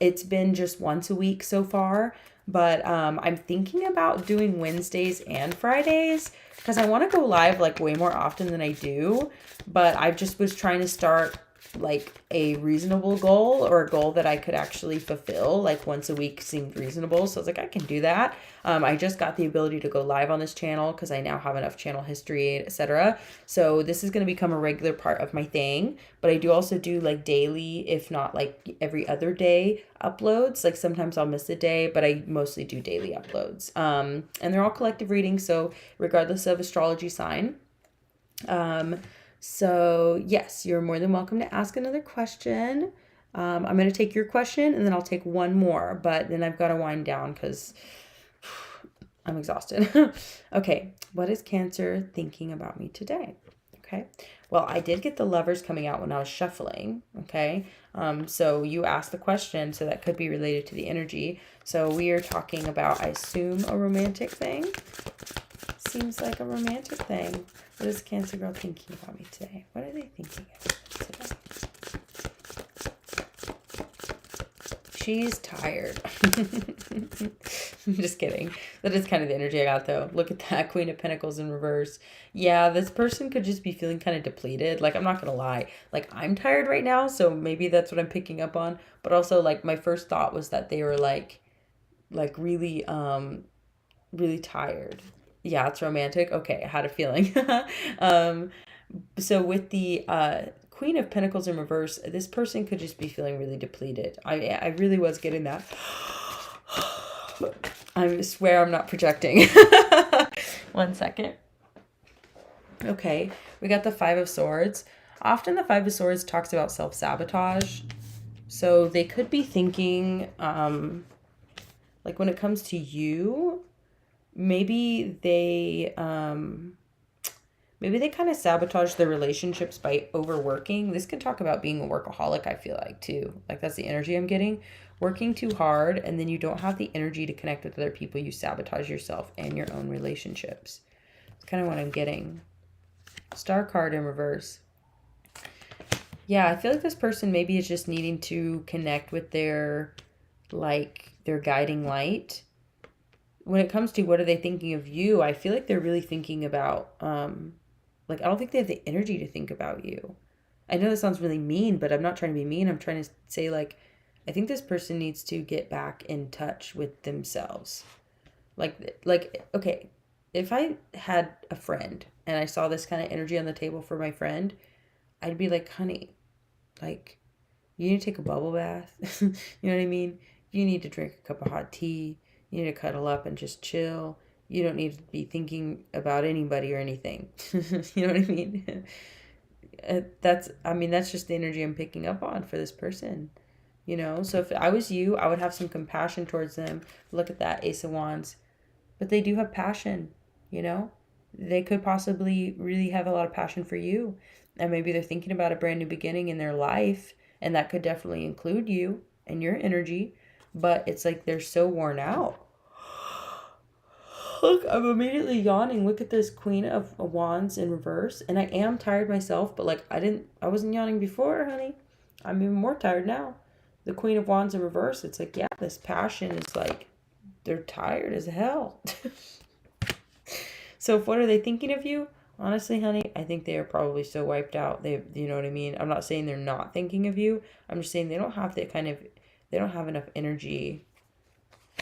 it's been just once a week so far. But I'm thinking about doing Wednesdays and Fridays because I want to go live like way more often than I do. But I just was trying to start like a reasonable goal, or a goal that I could actually fulfill. Like once a week seemed reasonable. So I was like, I can do that. I just got the ability to go live on this channel because I now have enough channel history, etc. So this is going to become a regular part of my thing. But I do also do like daily, if not like every other day uploads. Like sometimes I'll miss a day, but I mostly do daily uploads. And they're all collective readings. So regardless of astrology sign. So yes, you're more than welcome to ask another question. I'm going to take your question and then I'll take one more, but then I've got to wind down because I'm exhausted. Okay. What is Cancer thinking about me today? Okay. Well, I did get the Lovers coming out when I was shuffling. Okay. So you asked the question, so that could be related to the energy. So we are talking about, I assume, a romantic thing. Seems like a romantic thing. What is Cancer girl thinking about me today? What are they thinking of today? She's tired. I'm just kidding. That is kind of the energy I got though. Look at that Queen of Pentacles in reverse. Yeah, this person could just be feeling kind of depleted. Like, I'm not going to lie. Like, I'm tired right now, so maybe that's what I'm picking up on. But also, like, my first thought was that they were like really, really tired. Yeah, it's romantic. Okay, I had a feeling. So with the Queen of Pentacles in reverse, this person could just be feeling really depleted. I really was getting that. I swear I'm not projecting. 1 second. Okay, we got the Five of Swords. Often the Five of Swords talks about self-sabotage. So they could be thinking, like when it comes to you, maybe they kind of sabotage their relationships by overworking. This can talk about being a workaholic, I feel like, too. Like, that's the energy I'm getting. Working too hard, and then you don't have the energy to connect with other people. You sabotage yourself and your own relationships. It's kind of what I'm getting. Star card in reverse. Yeah, I feel like this person maybe is just needing to connect with their guiding light. When it comes to what are they thinking of you, I feel like they're really thinking about, I don't think they have the energy to think about you. I know that sounds really mean, but I'm not trying to be mean. I'm trying to say, like, I think this person needs to get back in touch with themselves. Like, okay, if I had a friend and I saw this kind of energy on the table for my friend, I'd be like, honey, like, you need to take a bubble bath. You know what I mean? You need to drink a cup of hot tea. You need to cuddle up and just chill. You don't need to be thinking about anybody or anything. You know what I mean? That's just the energy I'm picking up on for this person. You know, so if I was you, I would have some compassion towards them. Look at that Ace of Wands. But they do have passion, you know? They could possibly really have a lot of passion for you. And maybe they're thinking about a brand new beginning in their life. And that could definitely include you and your energy. But it's like they're so worn out. Look, I'm immediately yawning. Look at this Queen of Wands in reverse. And I am tired myself, but like I wasn't yawning before, honey. I'm even more tired now. The Queen of Wands in reverse, it's like, yeah, this passion is like, they're tired as hell. So what are they thinking of you? Honestly, honey, I think they are probably so wiped out. You know what I mean? I'm not saying they're not thinking of you. I'm just saying they don't have enough energy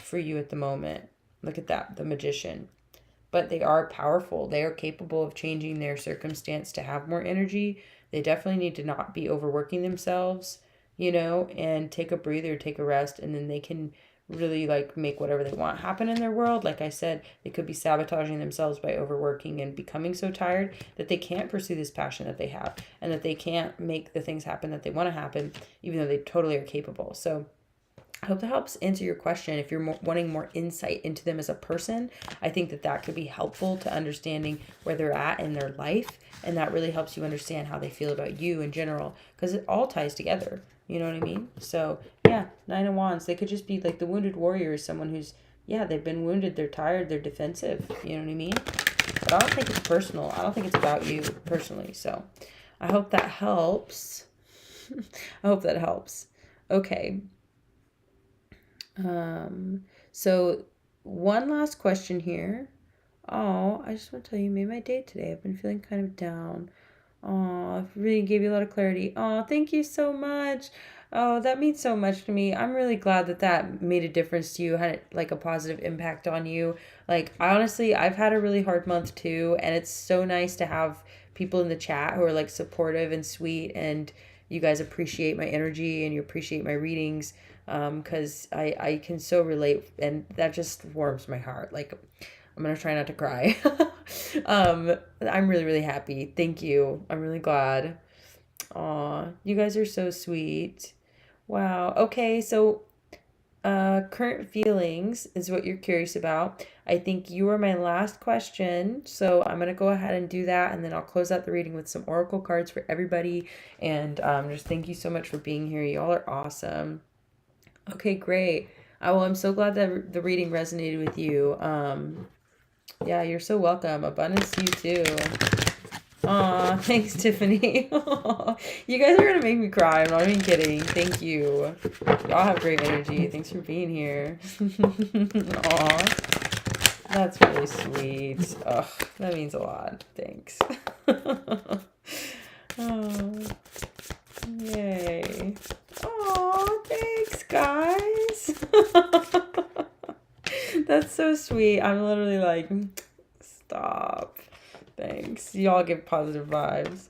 for you at the moment. Look at that, the Magician. But they are powerful. They are capable of changing their circumstance to have more energy. They definitely need to not be overworking themselves, you know, and take a breather, take a rest, and then they can really like make whatever they want happen in their world. Like I said, they could be sabotaging themselves by overworking and becoming so tired that they can't pursue this passion that they have, and that they can't make the things happen that they want to happen, even though they totally are capable. So I hope that helps answer your question. If you're wanting more insight into them as a person, I think that could be helpful to understanding where they're at in their life. And that really helps you understand how they feel about you in general, because it all ties together. You know what I mean? So yeah, Nine of Wands. They could just be like the wounded warrior is someone who's, yeah, they've been wounded. They're tired. They're defensive. You know what I mean? But I don't think it's personal. I don't think it's about you personally. So I hope that helps. I hope that helps. Okay. So one last question here. Oh, I just want to tell you, you made my day today. I've been feeling kind of down. Oh, it really gave you a lot of clarity. Oh, thank you so much. Oh, that means so much to me. I'm really glad that that made a difference to you, had like a positive impact on you. Like, I honestly, I've had a really hard month too, and it's so nice to have people in the chat who are like supportive and sweet, and you guys appreciate my energy and you appreciate my readings. Because I can so relate, and that just warms my heart. Like, I'm gonna try not to cry. I'm really, really happy. Thank you. I'm really glad. Aw, you guys are so sweet. Wow. Okay, so current feelings is what you're curious about. I think you are my last question, so I'm gonna go ahead and do that, and then I'll close out the reading with some oracle cards for everybody. And just thank you so much for being here. Y'all are awesome. Okay, great. Well, I'm so glad that the reading resonated with you. Yeah, you're so welcome. Abundance to you too. Aw, thanks, Tiffany. You guys are gonna make me cry. I'm not even kidding. Thank you. Y'all have great energy. Thanks for being here. Aw, that's really sweet. Ugh, that means a lot. Thanks. Oh, yay. Aw, thanks, guys. That's so sweet. I'm literally like, stop. Thanks. Y'all give positive vibes.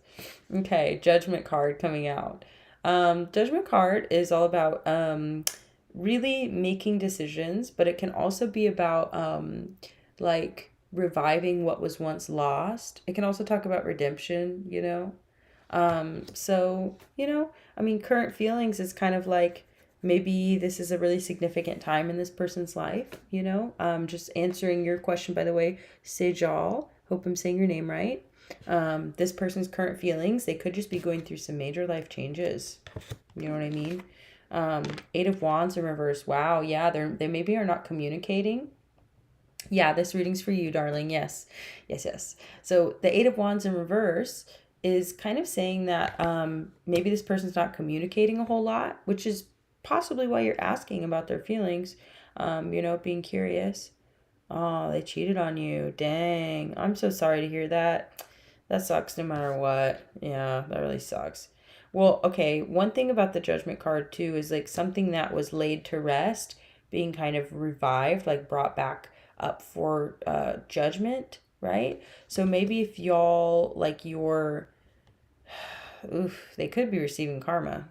Okay, Judgment card coming out. Judgment card is all about really making decisions, but it can also be about like reviving what was once lost. It can also talk about redemption, you know? So, I mean, current feelings is kind of like maybe this is a really significant time in this person's life, just answering your question, by the way, Sejal, hope I'm saying your name right. This person's current feelings, they could just be going through some major life changes. You know what I mean? Eight of Wands in reverse. Wow. Yeah. They maybe are not communicating. Yeah. This reading's for you, darling. Yes. Yes. Yes. So the Eight of Wands in reverse is kind of saying that maybe this person's not communicating a whole lot, which is possibly why you're asking about their feelings, being curious. Oh, they cheated on you. Dang. I'm so sorry to hear that. That sucks no matter what. Yeah, that really sucks. Well, okay, one thing about the Judgment card too is like something that was laid to rest being kind of revived, like brought back up for judgment, right? So maybe if y'all like your they could be receiving karma.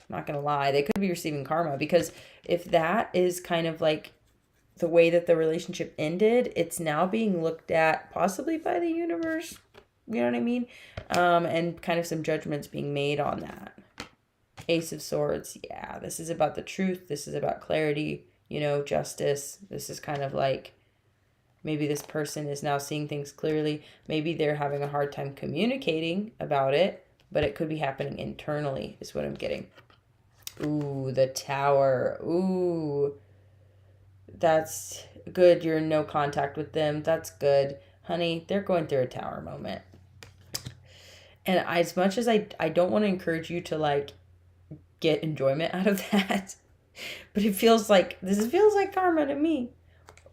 Not gonna lie, they could be receiving karma because if that is kind of like the way that the relationship ended, it's now being looked at possibly by the universe. You know what I mean? And kind of some judgments being made on that. Ace of Swords. Yeah, this is about the truth. This is about clarity, justice. This is kind of like maybe this person is now seeing things clearly. Maybe they're having a hard time communicating about it, but it could be happening internally is what I'm getting. Ooh, the Tower. Ooh, that's good. You're in no contact with them. That's good. Honey, they're going through a Tower moment. And as much as I don't want to encourage you to like get enjoyment out of that, but this feels like karma to me.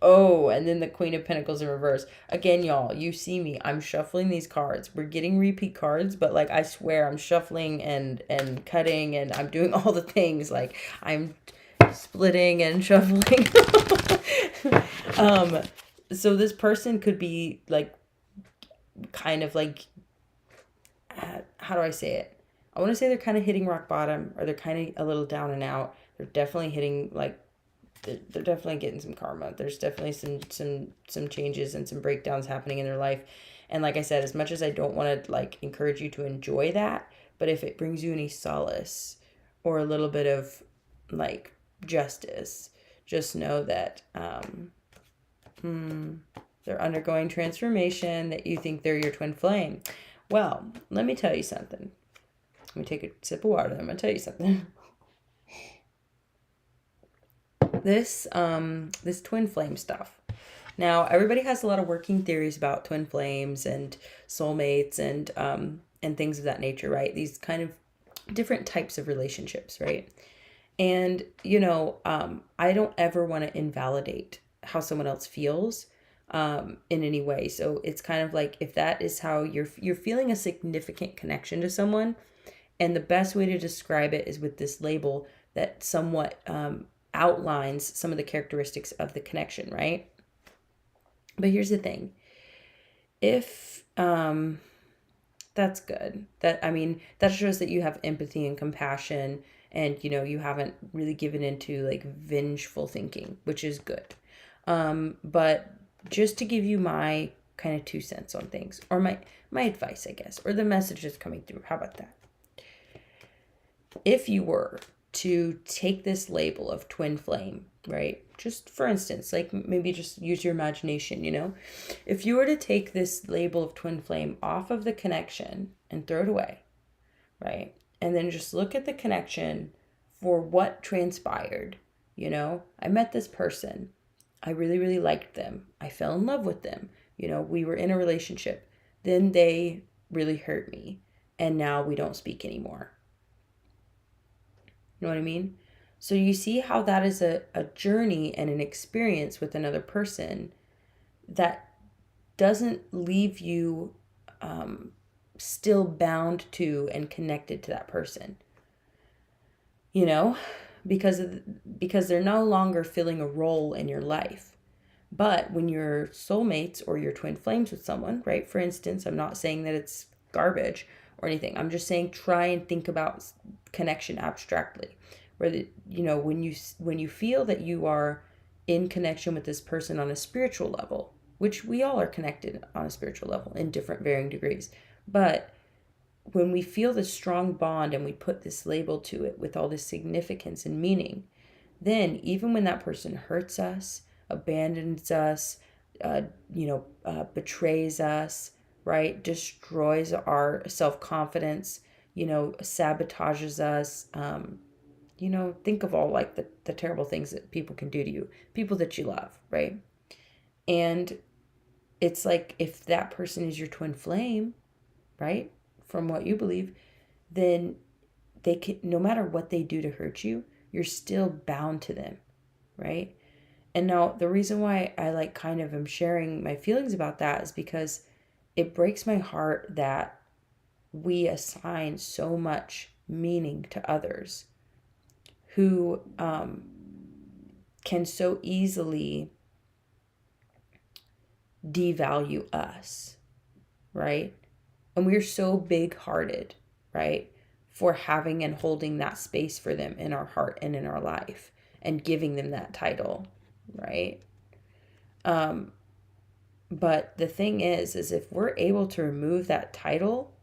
Oh, and then the Queen of Pentacles in reverse. Again, y'all, you see me. I'm shuffling these cards. We're getting repeat cards, but like I swear I'm shuffling and cutting and I'm doing all the things. Like I'm splitting and shuffling. So this person could be like kind of like how do I say it? I want to say they're kind of hitting rock bottom, or they're kind of a little down and out. They're definitely hitting like they're definitely getting some karma. There's definitely some changes and some breakdowns happening in their life. And like I said, as much as I don't want to like encourage you to enjoy that, but if it brings you any solace or a little bit of like justice, just know that they're undergoing transformation, that you think they're your twin flame. Well, let me tell you something. Let me take a sip of water. I'm going to tell you something. This twin flame stuff. Now, everybody has a lot of working theories about twin flames and soulmates and things of that nature, right? These kind of different types of relationships, right? And, I don't ever want to invalidate how someone else feels in any way. So it's kind of like, if that is how you're feeling a significant connection to someone, and the best way to describe it is with this label that somewhat outlines some of the characteristics of the connection, right? But here's the thing. If that's good. That shows that you have empathy and compassion, and you haven't really given into like vengeful thinking, which is good. But just to give you my kind of 2 cents on things, or my advice, I guess, or the message that's coming through. How about that? If you were to take this label of twin flame, right? Just for instance, like maybe just use your imagination, If you were to take this label of twin flame off of the connection and throw it away, right? And then just look at the connection for what transpired, I met this person. I really, really liked them. I fell in love with them. We were in a relationship. Then they really hurt me. And now we don't speak anymore. You know what I mean? So you see how that is a journey and an experience with another person that doesn't leave you still bound to and connected to that person. Because they're no longer filling a role in your life. But when you're soulmates or you're twin flames with someone, right? For instance, I'm not saying that it's garbage or anything. I'm just saying try and think about connection abstractly. Where when you feel that you are in connection with this person on a spiritual level, which we all are connected on a spiritual level in different varying degrees, but when we feel this strong bond and we put this label to it with all this significance and meaning, then even when that person hurts us, abandons us, betrays us, right, destroys our self-confidence, sabotages us, think of all like the terrible things that people can do to you, people that you love, right? And it's like, if that person is your twin flame, right, from what you believe, then they can, no matter what they do to hurt you, you're still bound to them, right? And now the reason why I like kind of am sharing my feelings about that is because it breaks my heart that we assign so much meaning to others who can so easily devalue us, right? And we're so big-hearted, right, for having and holding that space for them in our heart and in our life and giving them that title, right? But the thing is if we're able to remove that title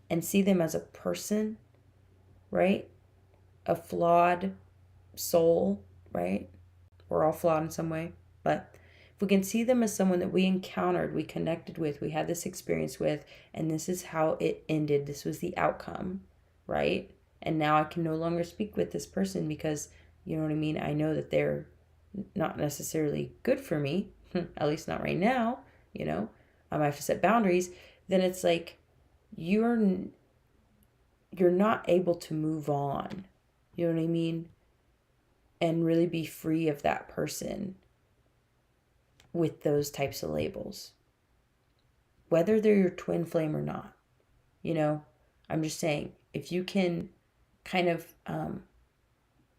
and see them as a person, right, a flawed soul, right? We're all flawed in some way, but if we can see them as someone that we encountered, we connected with, we had this experience with, and this is how it ended, this was the outcome, right? And now I can no longer speak with this person because, you know what I mean? I know that they're not necessarily good for me, at least not right now, I have to set boundaries. Then it's like, you're not able to move on, you know what I mean? And really be free of that person with those types of labels, whether they're your twin flame or not. I'm just saying, if you can kind of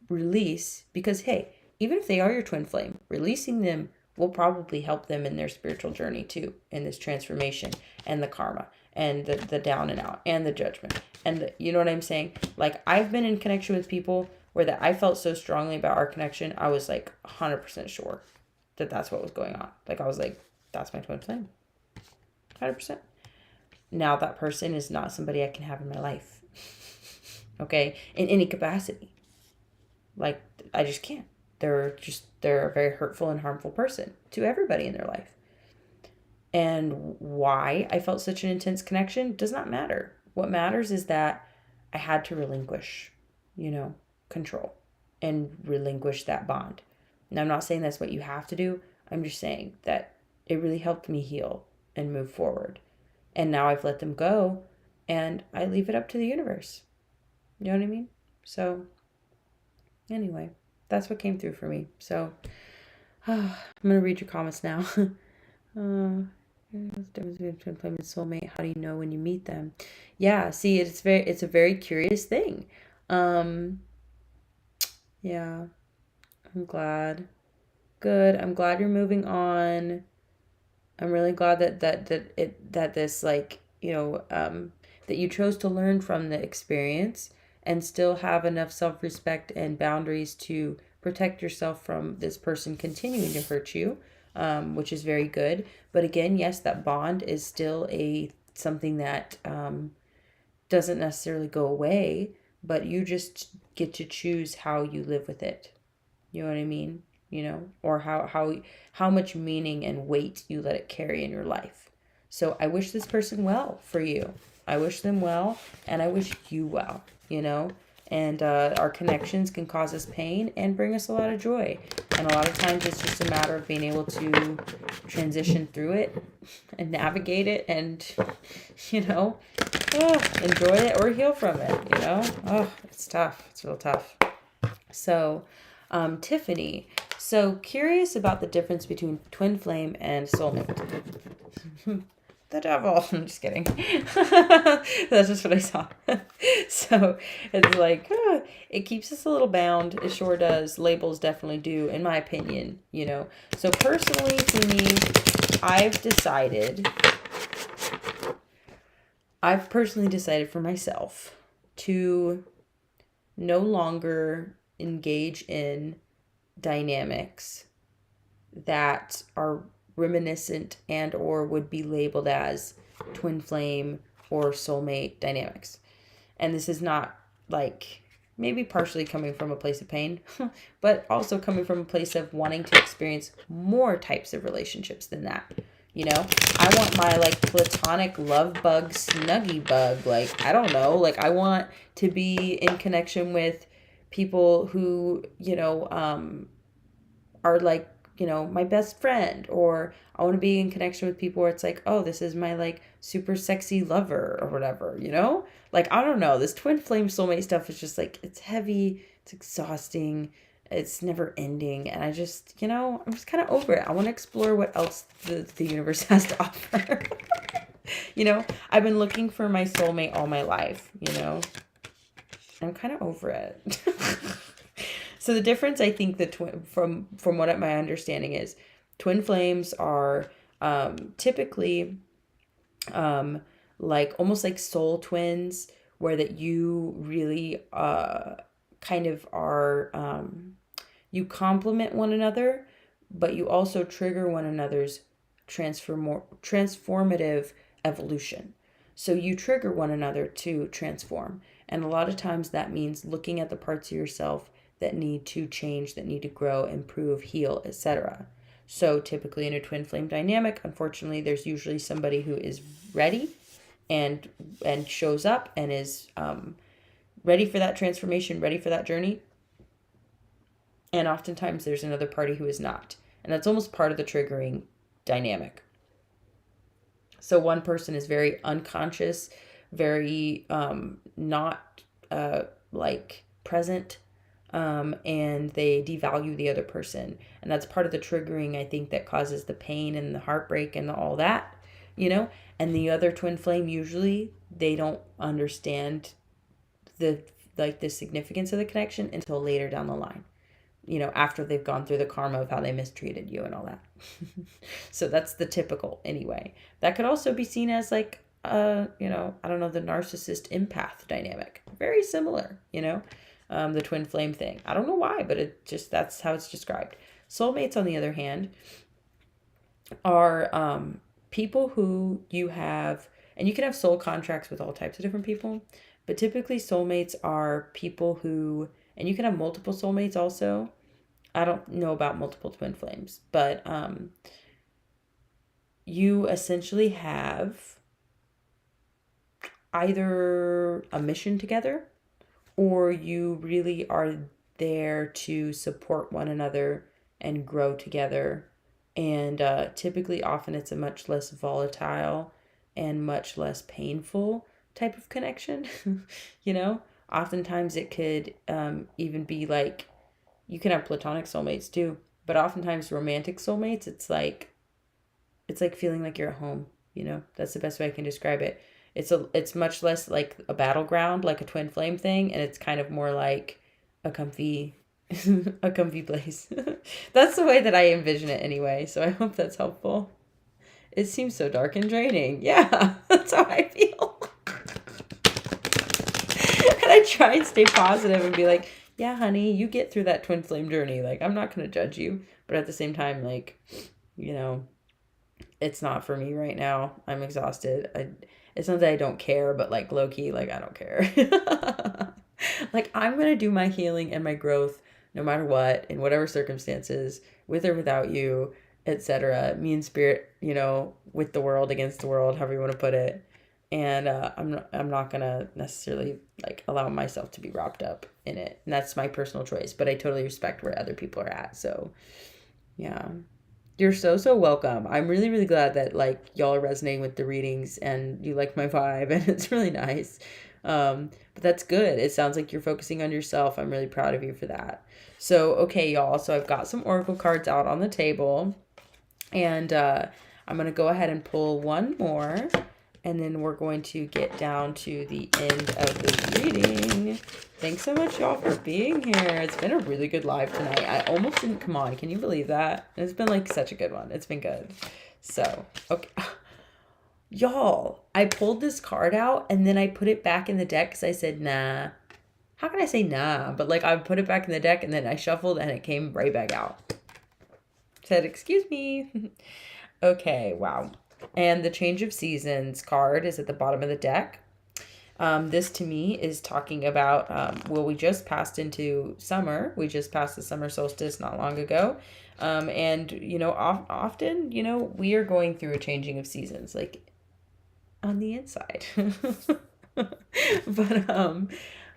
release, because hey, even if they are your twin flame, releasing them will probably help them in their spiritual journey too, in this transformation and the karma and the down and out and the judgment and you know what I'm saying? Like, I've been in connection with people where that I felt so strongly about our connection, I was like 100% sure that that's what was going on. Like, I was like, that's my twin flame. 100%. Now that person is not somebody I can have in my life. Okay? In any capacity. Like, I just can't. They're a very hurtful and harmful person to everybody in their life. And why I felt such an intense connection does not matter. What matters is that I had to relinquish, control and relinquish that bond. Now, I'm not saying that's what you have to do. I'm just saying that it really helped me heal and move forward. And now I've let them go and I leave it up to the universe. You know what I mean? So Anyway, that's what came through for me. So I'm gonna read your comments now. What's the difference between twin flame and soulmate? How do you know when you meet them? Yeah, see, it's a very curious thing. Um, yeah, I'm glad. Good. I'm glad you're moving on. I'm really glad that this, like, that you chose to learn from the experience and still have enough self-respect and boundaries to protect yourself from this person continuing to hurt you, which is very good. But again, yes, that bond is still a something that doesn't necessarily go away, but you just get to choose how you live with it. You know what I mean? Or how much meaning and weight you let it carry in your life. So I wish this person well for you. I wish them well, and I wish you well. And our connections can cause us pain and bring us a lot of joy. And a lot of times it's just a matter of being able to transition through it and navigate it and, enjoy it or heal from it. Oh, it's tough. It's real tough. So, Tiffany, so curious about the difference between twin flame and soulmate. The devil. I'm just kidding. That's just what I saw. So it's like, it keeps us a little bound. It sure does. Labels definitely do, in my opinion, So personally, for me, I've personally decided for myself to no longer engage in dynamics that are reminiscent and or would be labeled as twin flame or soulmate dynamics. And this is not, like, maybe partially coming from a place of pain, but also coming from a place of wanting to experience more types of relationships than that. I want my, like, platonic love bug, snuggie bug. Like, I don't know. Like, I want to be in connection with people who, are like, my best friend. Or I want to be in connection with people where it's like, oh, this is my, like, super sexy lover or whatever, Like, I don't know. This twin flame soulmate stuff is just, like, it's heavy. It's exhausting. It's never ending. And I just, I'm just kind of over it. I want to explore what else the universe has to offer. I've been looking for my soulmate all my life, I'm kind of over it. So the difference, I think, from what my understanding is, twin flames are typically like almost like soul twins, where that you really kind of are you complement one another, but you also trigger one another's transformative evolution. So you trigger one another to transform. And a lot of times that means looking at the parts of yourself that need to change, that need to grow, improve, heal, etc. So typically in a twin flame dynamic, unfortunately, there's usually somebody who is ready and shows up and is ready for that transformation, ready for that journey. And oftentimes there's another party who is not. And that's almost part of the triggering dynamic. So one person is very unconscious, very not like present, and they devalue the other person. And that's part of the triggering, I think, that causes the pain and the heartbreak and all that, And the other twin flame, usually they don't understand the significance of the connection until later down the line. After they've gone through the karma of how they mistreated you and all that. So that's the typical anyway. That could also be seen as like, I don't know, the narcissist empath dynamic. Very similar, the twin flame thing. I don't know why, but that's how it's described. Soulmates, on the other hand, are people who you have, and you can have soul contracts with all types of different people, but typically soulmates are people who, and you can have multiple soulmates also. I don't know about multiple twin flames, but you essentially have either a mission together, or you really are there to support one another and grow together. And typically, often it's a much less volatile and much less painful type of connection. Oftentimes it could even be like You can have platonic soulmates too, but oftentimes romantic soulmates, it's like feeling like you're at home, you know? That's the best way I can describe it. It's much less like a battleground, like a twin flame thing, and it's kind of more like a comfy a comfy place. That's the way that I envision it anyway, so I hope that's helpful. It seems so dark and draining. Yeah, that's how I feel. And I try and stay positive and be like, yeah, honey, you get through that twin flame journey. Like, I'm not going to judge you. But at the same time, like, you know, it's not for me right now. I'm exhausted. It's not that I don't care, but like low key, like, I don't care. Like, I'm going to do my healing and my growth no matter what, in whatever circumstances, with or without you, etc. Me and spirit, you know, with the world, against the world, however you want to put it. And I'm not gonna necessarily like allow myself to be wrapped up in it, and that's my personal choice. But I totally respect where other people are at. So yeah, you're so welcome. I'm really really glad that like y'all are resonating with the readings and you like my vibe, and it's really nice. But that's good. It sounds like you're focusing on yourself. I'm really proud of you for that. So okay, y'all. So I've got some oracle cards out on the table, and I'm gonna go ahead and pull one more. And then we're going to get down to the end of the reading. Thanks so much, y'all, for being here. It's been a really good live tonight. I almost didn't come on. Can you believe that? It's been like such a good one. It's been good. So, okay. Y'all, I pulled this card out and then I put it back in the deck because I said, nah. How can I say nah? But like I put it back in the deck and then I shuffled and it came right back out. Said, excuse me. Okay, wow. And the change of seasons card is at the bottom of the deck. This to me is talking about, well, we just passed into summer. We just passed the summer solstice not long ago. And, you know, often, you know, we are going through a changing of seasons, like on the inside. But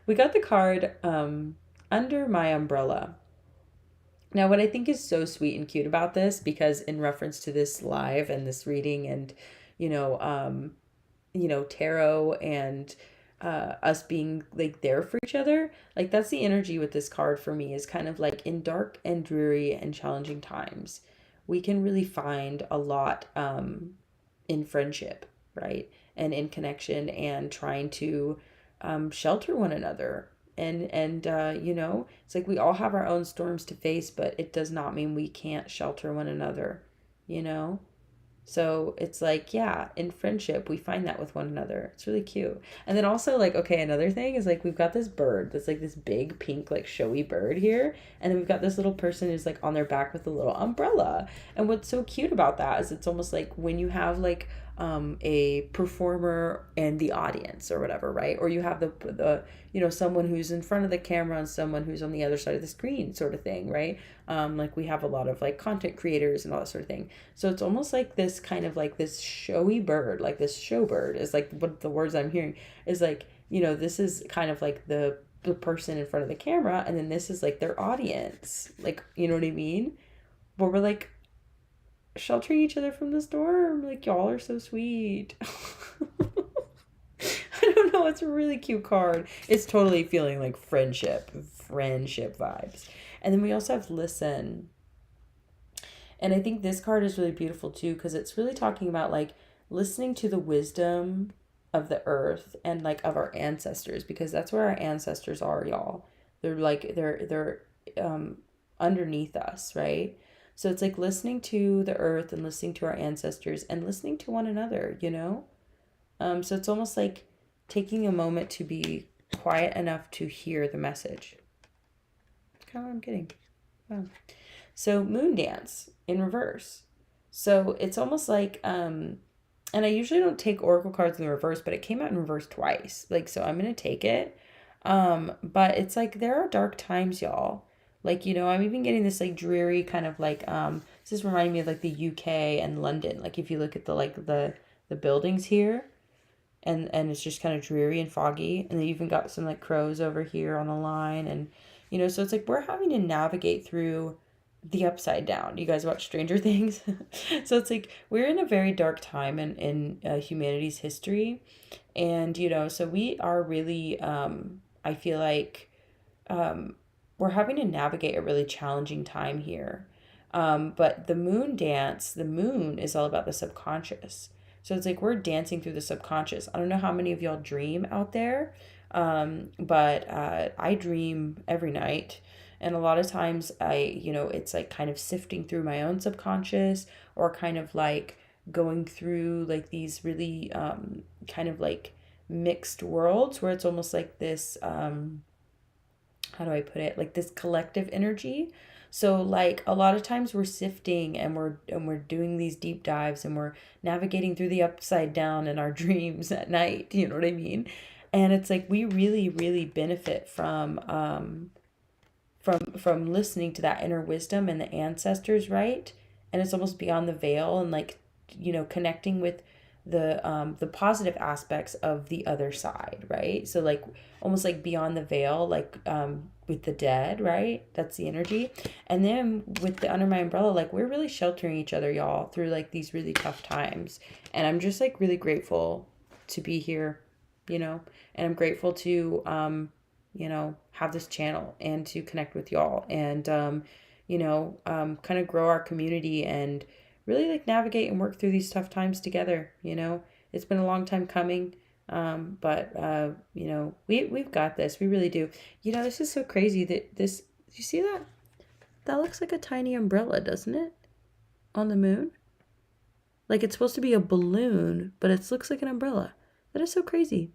we got the card under my umbrella. Now, what I think is so sweet and cute about this, because in reference to this live and this reading and, you know, tarot and us being like there for each other, like that's the energy with this card for me is kind of like in dark and dreary and challenging times, we can really find a lot in friendship, right? And in connection and trying to shelter one another and you know, it's like we all have our own storms to face, but it does not mean we can't shelter one another, you know. So it's like, yeah, in friendship we find that with one another. It's really cute. And then also like, okay, another thing is like we've got this bird that's like this big pink like showy bird here, and then we've got this little person who's like on their back with a little umbrella. And what's so cute about that is it's almost like when you have like a performer and the audience or whatever, right? Or you have the you know, someone who's in front of the camera and someone who's on the other side of the screen sort of thing, right? Like we have a lot of like content creators and all that sort of thing. So it's almost like this kind of like this showy bird, like this show bird is like what the words I'm hearing is like, you know, this is kind of like the person in front of the camera, and then this is like their audience. Like, you know what I mean? Where we're like sheltering each other from the storm. Like, y'all are so sweet. I don't know. It's a really cute card. It's totally feeling like friendship vibes. And then we also have listen. And I think this card is really beautiful too, because it's really talking about like listening to the wisdom of the earth and like of our ancestors, because that's where our ancestors are, y'all. They're like they're underneath us, right? So it's like listening to the earth and listening to our ancestors and listening to one another, you know? So it's almost like taking a moment to be quiet enough to hear the message. That's kind of what I'm getting. Wow. So moon dance in reverse. So it's almost like, and I usually don't take oracle cards in the reverse, but it came out in reverse twice. Like, so I'm going to take it. But it's like, there are dark times, y'all. Like, you know, I'm even getting this like dreary kind of like, this is reminding me of like the UK and London. Like if you look at the, like the buildings here, and it's just kind of dreary and foggy. And then you even got some like crows over here on the line. And, you know, so it's like, we're having to navigate through the upside down. You guys watch Stranger Things? So it's like, we're in a very dark time in humanity's history. And, you know, so we are really, I feel like, we're having to navigate a really challenging time here. But the moon dance, the moon is all about the subconscious. So it's like we're dancing through the subconscious. I don't know how many of y'all dream out there, but I dream every night. And a lot of times it's like kind of sifting through my own subconscious, or kind of like going through like these really kind of like mixed worlds where it's almost like this how do I put it? Like this collective energy. So like a lot of times we're sifting and we're doing these deep dives and we're navigating through the upside down in our dreams at night, you know what I mean? And it's like we really really benefit from listening to that inner wisdom and the ancestors, right? And it's almost beyond the veil, and like connecting with the positive aspects of the other side, right? So like almost like beyond the veil, like with the dead, right? That's the energy. And then with the Under My Umbrella, like we're really sheltering each other, y'all, through like these really tough times. And I'm just like really grateful to be here, and I'm grateful to have this channel and to connect with y'all, and kind of grow our community and really like navigate and work through these tough times together. It's been a long time coming, but we've got this. We really do. This is so crazy that this. You see that? That looks like a tiny umbrella, doesn't it? On the moon. Like it's supposed to be a balloon, but it looks like an umbrella. That is so crazy.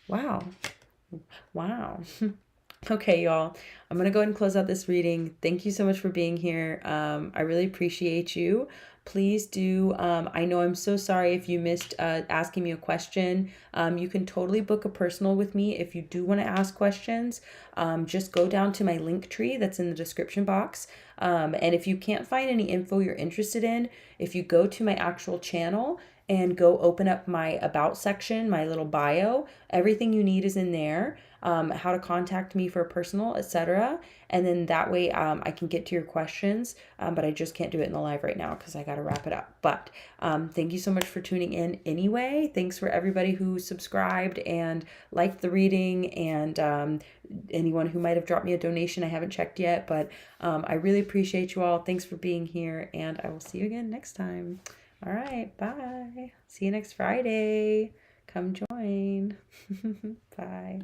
Wow. Wow. Okay, y'all. I'm going to go ahead and close out this reading. Thank you so much for being here. I really appreciate you. Please do. I know I'm so sorry if you missed asking me a question. You can totally book a personal with me if you do want to ask questions. Just go down to my link tree that's in the description box. And if you can't find any info you're interested in, if you go to my actual channel and go open up my about section, my little bio, everything you need is in there. How to contact me for a personal, etc. And then that way I can get to your questions, but I just can't do it in the live right now because I got to wrap it up. But thank you so much for tuning in anyway. Thanks for everybody who subscribed and liked the reading, and anyone who might have dropped me a donation. I haven't checked yet, but I really appreciate you all. Thanks for being here, and I will see you again next time. All right, bye. See you next Friday. Come join. Bye.